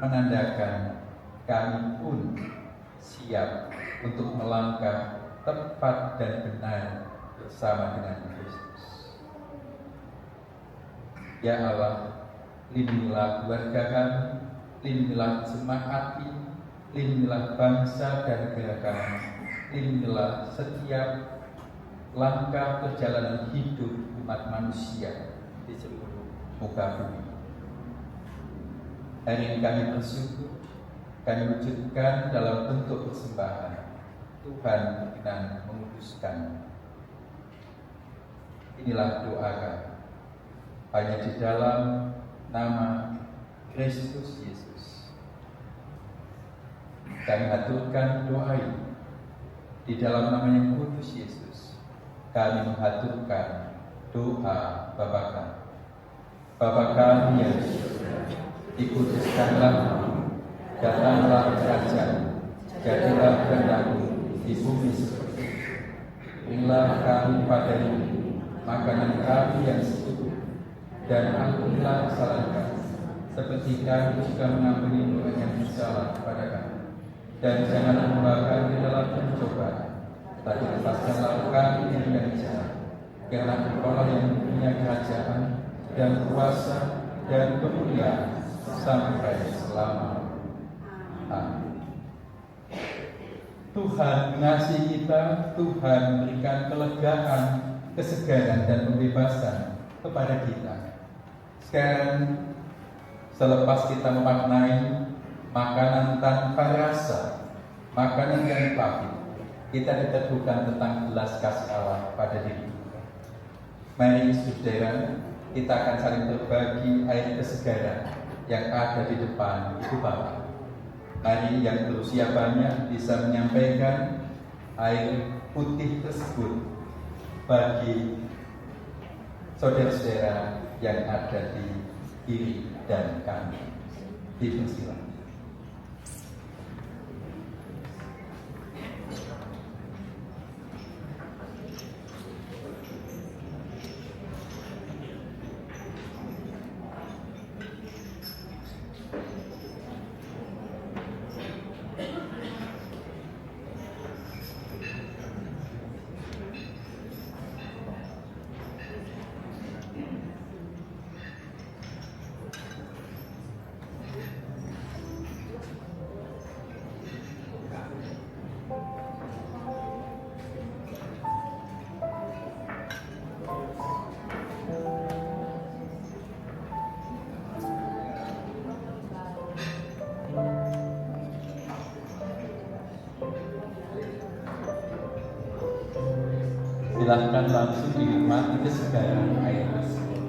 menandakan kami pun siap untuk melangkah tepat dan benar bersama dengan Kristus. Ya Allah, lindungilah keluarga kami, lindungilah jemaat ini, lindungilah bangsa dan negara kami, lindungilah setiap langkah perjalanan hidup umat manusia di seluruh muka bumi. Hari ini kami bersyukur, kami wujudkan dalam bentuk persembahan. Tuhan berkenan menguduskan. Inilah doa kami, hanya di dalam nama Kristus Yesus. Kami haturkan doa ini di dalam nama yang kudus Yesus. Kami menghaturkan doa Bapa kami. Bapa kami yang di surga, dikuduskanlah namamu, datanglah kerajaan, jadilah kehendakmu di bumi seperti itu. Berilah kami pada ini makanan kami yang secukupnya, dan ampunilah kesalahan kami, seperti kami juga mengampuni orang yang bersalah kepada kami. Dan janganlah membawa kami dalam pencobaan, tapi lepaskanlah kami dari jahat. Karena Engkau yang mempunyai kerajaan dan kuasa dan kemuliaan sampai selama. Amin. Tuhan mengasihi kita, Tuhan memberikan kelegaan, kesegaran dan pembebasan kepada kita. Sekarang, selepas kita memaknai makanan tanpa rasa, makanan yang pahit, kita diteguhkan tentang belas kasih Allah pada diri kita. Mari saudara, kita akan saling berbagi air kesegaran yang ada di depan Ibu Bapak. Mari yang berusia banyak bisa menyampaikan air putih tersebut bagi saudara-saudara yang ada di kiri dan kanan. Dipersilakan. Silahkan langsung dinikmati kesegaran air tersebut.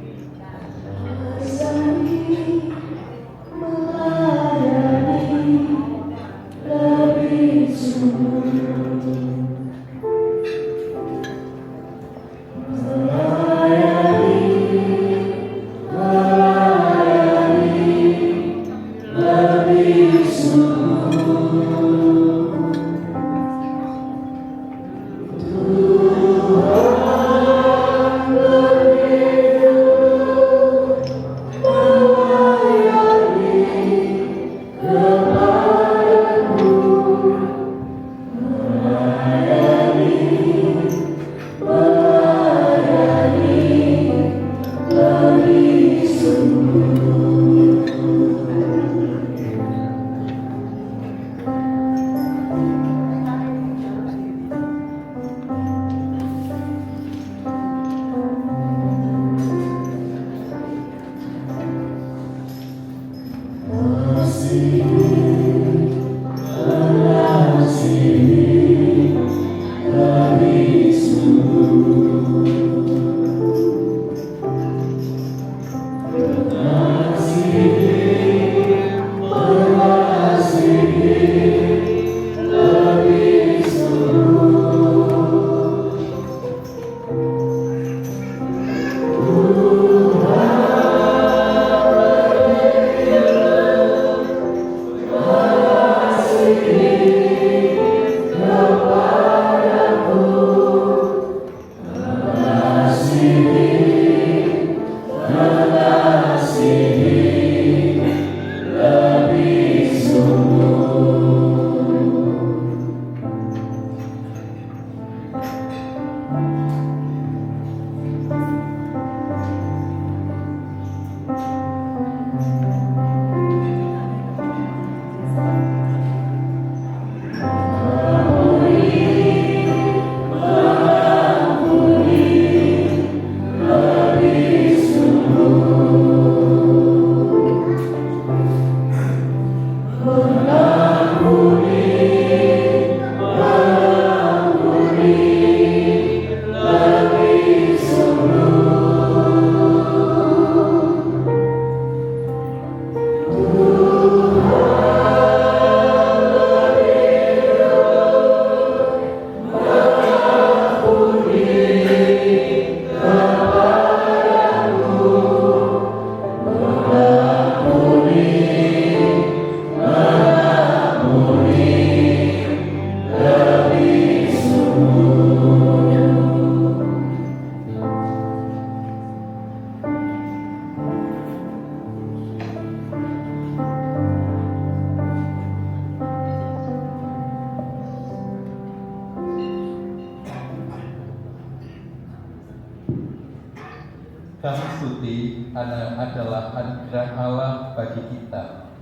Kamis Putih adalah anugerah Allah bagi kita,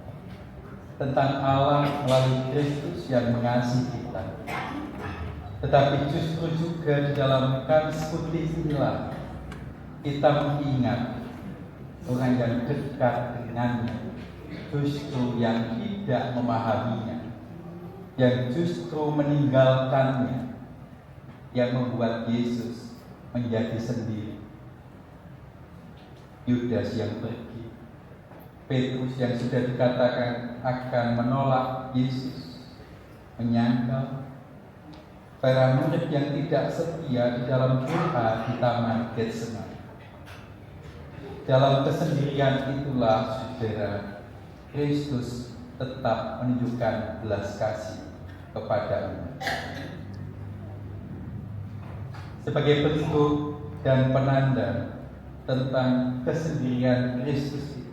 tentang Allah melalui Kristus yang mengasihi kita. Tetapi justru juga di dalam Kamis Putih inilah kita mengingat orang yang dekat dengannya, justru yang tidak memahaminya, yang justru meninggalkannya, yang membuat Yesus menjadi sendiri. Yudas yang pergi, Petrus yang sudah dikatakan akan menolak Yesus, menyangkal, para murid yang tidak setia di dalam doa di Taman Getsemani. Dalam kesendirian itulah, saudara, Kristus tetap menunjukkan belas kasih kepada umat. Sebagai bentuk dan penanda tentang kesendirian Kristus itu,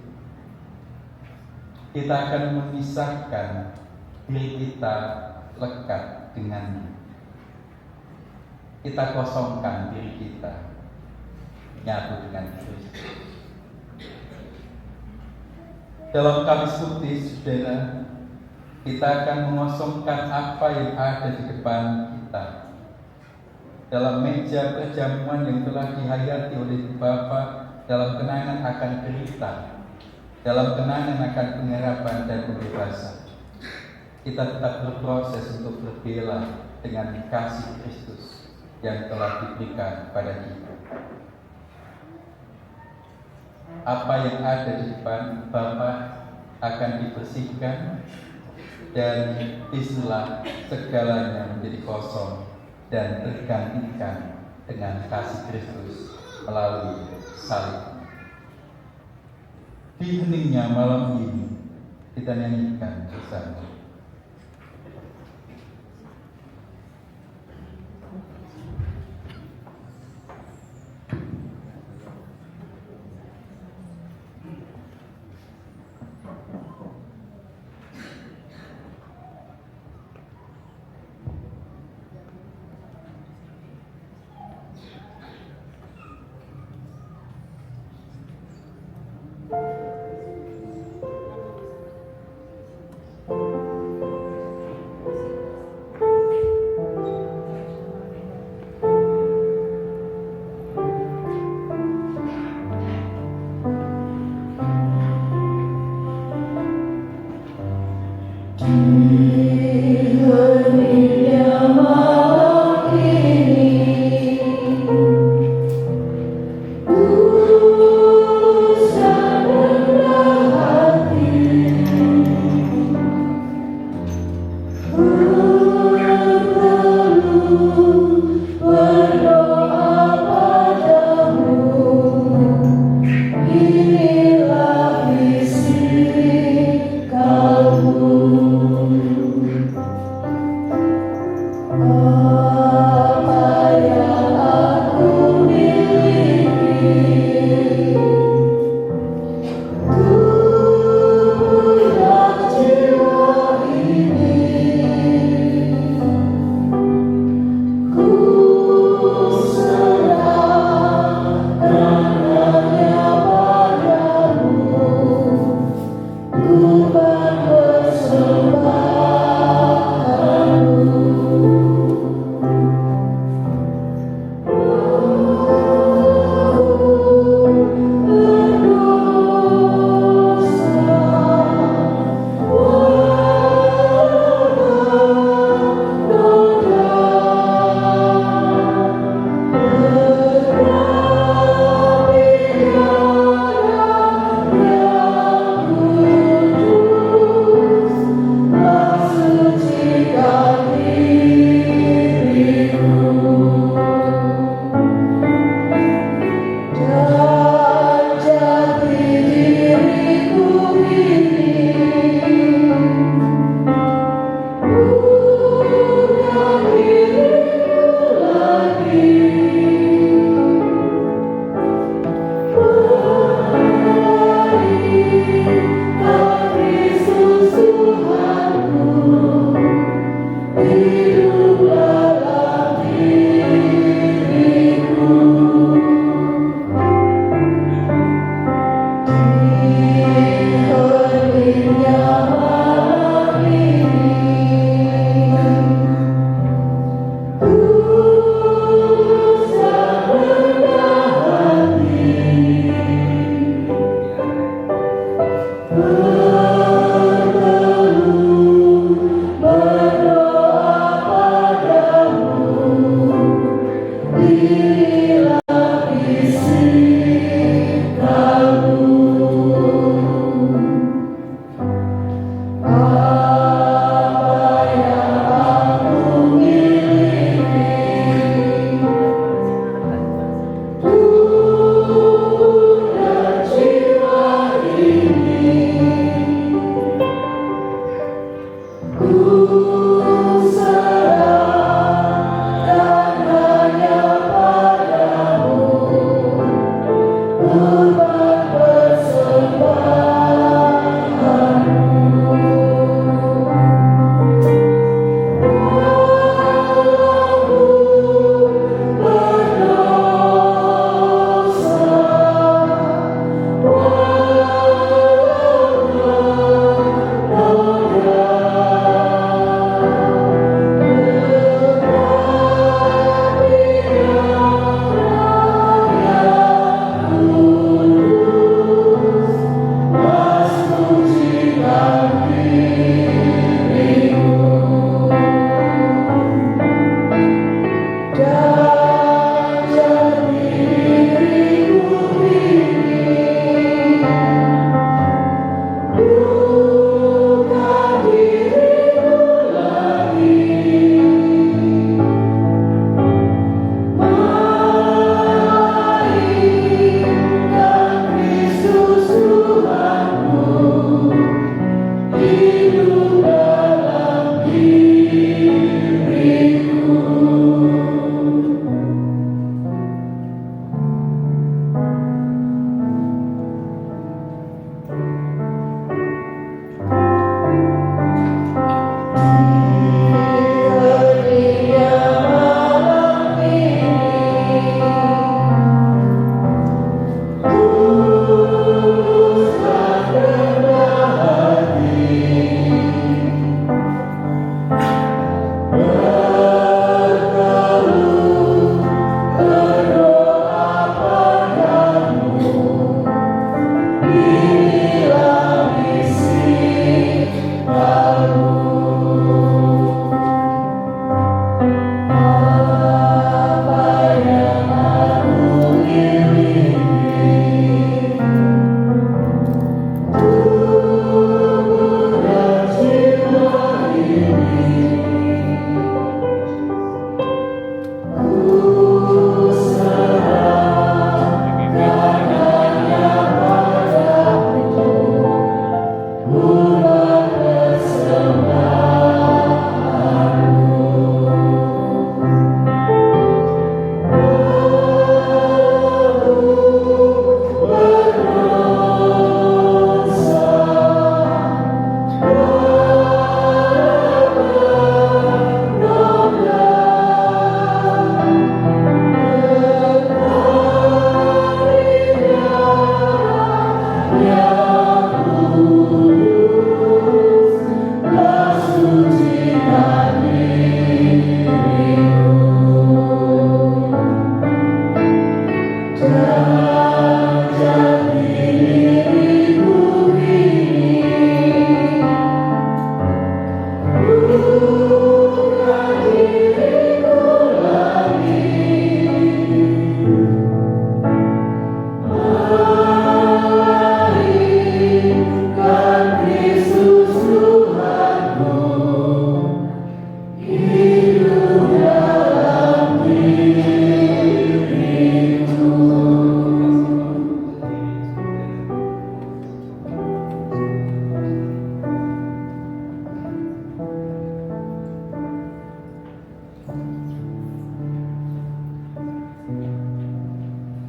kita akan memisahkan diri kita lekat dengannya. Kita kosongkan diri kita, menyatu dengan Kristus. Dalam Kamis Putih, saudara, kita akan mengosongkan apa yang ada di depan kita. Dalam meja perjamuan yang telah dihayati oleh Bapa, dalam kenangan akan derita, dalam kenangan akan pengharapan dan pembebasan, kita tetap berproses untuk berbela dengan kasih Kristus yang telah diberikan pada kita. Apa yang ada di depan Bapa akan dibersihkan, dan disitulah segalanya menjadi kosong dan tergantikan dengan kasih Kristus melalui salib. Di heningnya malam ini kita nyanyikan bersama.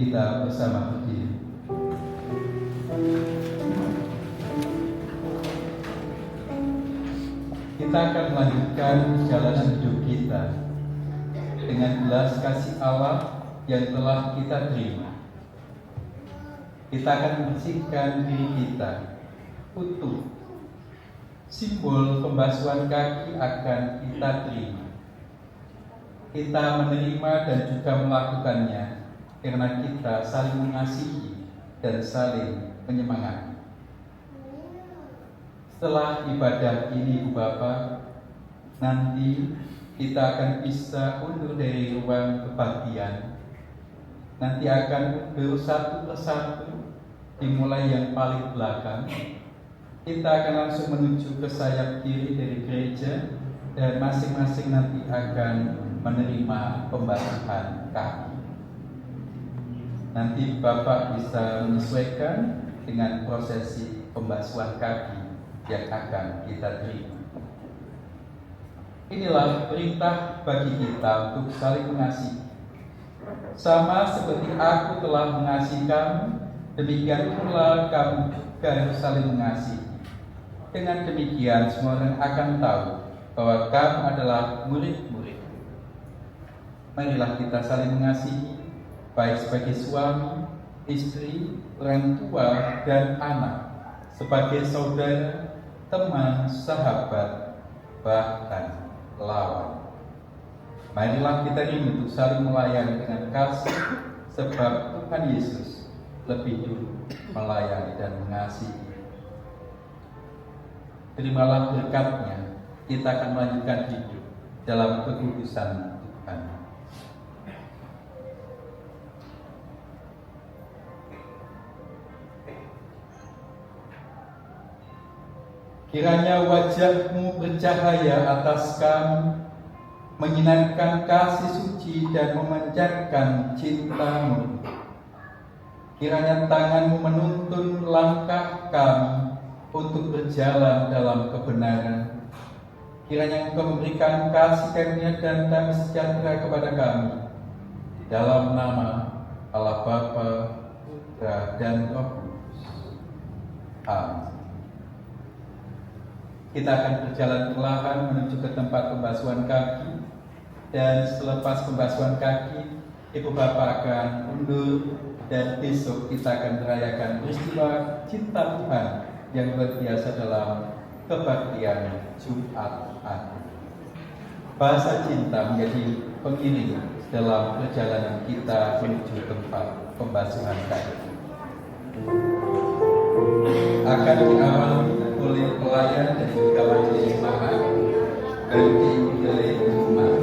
kita bersama berdiri. Kita akan melanjutkan perjalanan hidup kita dengan belas kasih Allah yang telah kita terima. Kita akan membersihkan diri kita utuh. Simbol pembasuhan kaki akan kita terima. Kita menerima dan juga melakukannya karena kita saling mengasihi dan saling menyemangati. Setelah ibadah ini, Ibu Bapak, nanti kita akan bisa undur dari ruang kebaktian. Nanti akan undur satu persatu, dimulai yang paling belakang. Kita akan langsung menuju ke sayap kiri dari gereja, dan masing-masing nanti akan menerima pembasuhan kaki. Nanti Bapak bisa menyesuaikan dengan prosesi pembasuhan kaki yang akan kita terima. Inilah perintah bagi kita untuk saling mengasihi. Sama seperti aku telah mengasihi kamu, demikian pula kamu juga harus saling mengasihi. Dengan demikian semua orang akan tahu bahwa kamu adalah murid-murid. Marilah kita saling mengasihi, baik sebagai suami, istri, orang tua, dan anak, sebagai saudara, teman, sahabat, bahkan lawan. Marilah kita ini untuk saling melayani dengan kasih, sebab Tuhan Yesus lebih dulu melayani dan mengasihi. Terimalah berkat-Nya, kita akan melanjutkan hidup dalam kekudusan Tuhan. Kiranya wajah-Mu bercahaya atas kami, menyinarkan kasih suci dan memancarkan cinta-Mu. Kiranya tangan-Mu menuntun langkah kami untuk berjalan dalam kebenaran. Kiranya Engkau memberikan kasih karunia dan damai sejahtera kepada kami. Di dalam nama Allah Bapa, Putra, dan Roh Kudus. Amin. Kita akan berjalan perlahan menuju ke tempat pembasuhan kaki, dan selepas pembasuhan kaki, Ibu Bapak akan undur, dan besok kita akan merayakan peristiwa cinta Tuhan yang luar biasa dalam kebaktian Jumat Agung. Bahasa cinta menjadi pengiring dalam perjalanan kita menuju tempat pembasuhan kaki. Akan diawali oleh pelayan dan juga majelis jemaat, dan diikuti oleh umat.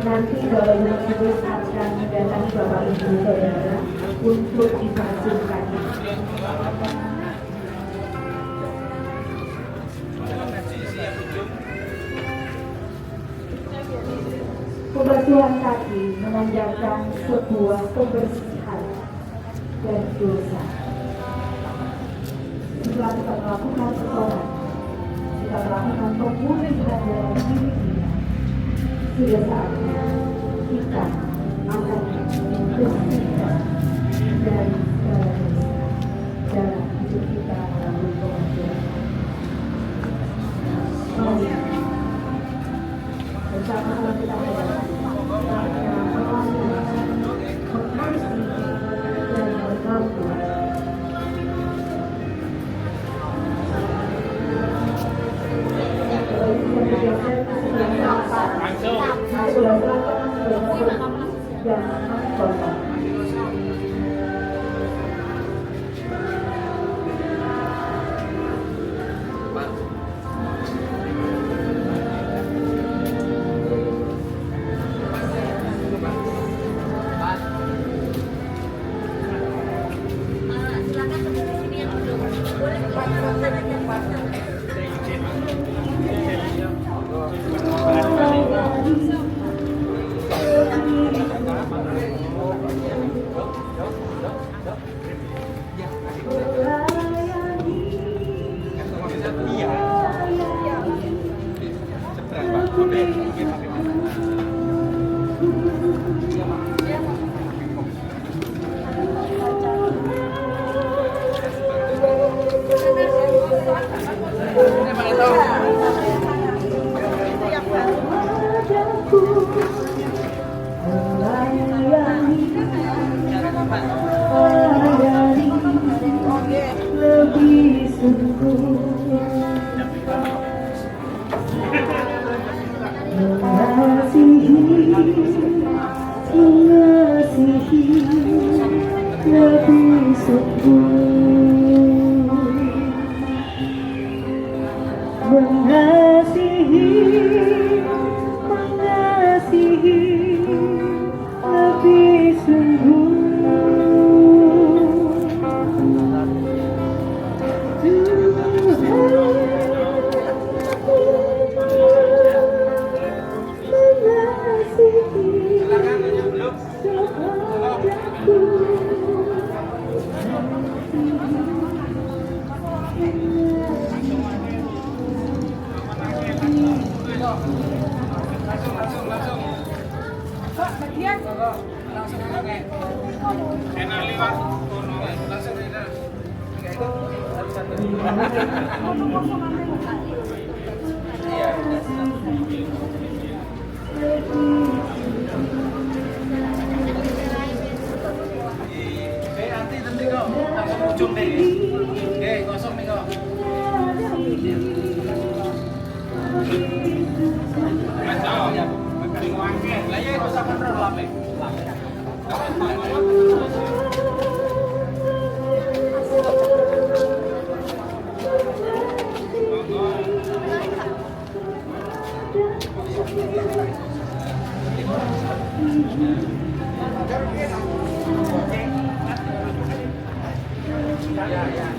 Nanti Bapak Ibu Kudus akan mendatangi Bapak Ibu Saudara untuk dibasuhkan. Pembasuhan kaki menandakan sebuah pembersihan dari dosa. Setelah kita melakukan pertolongan, kita melakukan pemulihan dalam diri kita, sudah saatnya kita akan bersihkan dari segala dosa dalam hidup kita melalui pengajaran. Mari lebih sungguh mengasihi lebih sungguh mengasihi lebih sungguh Ya.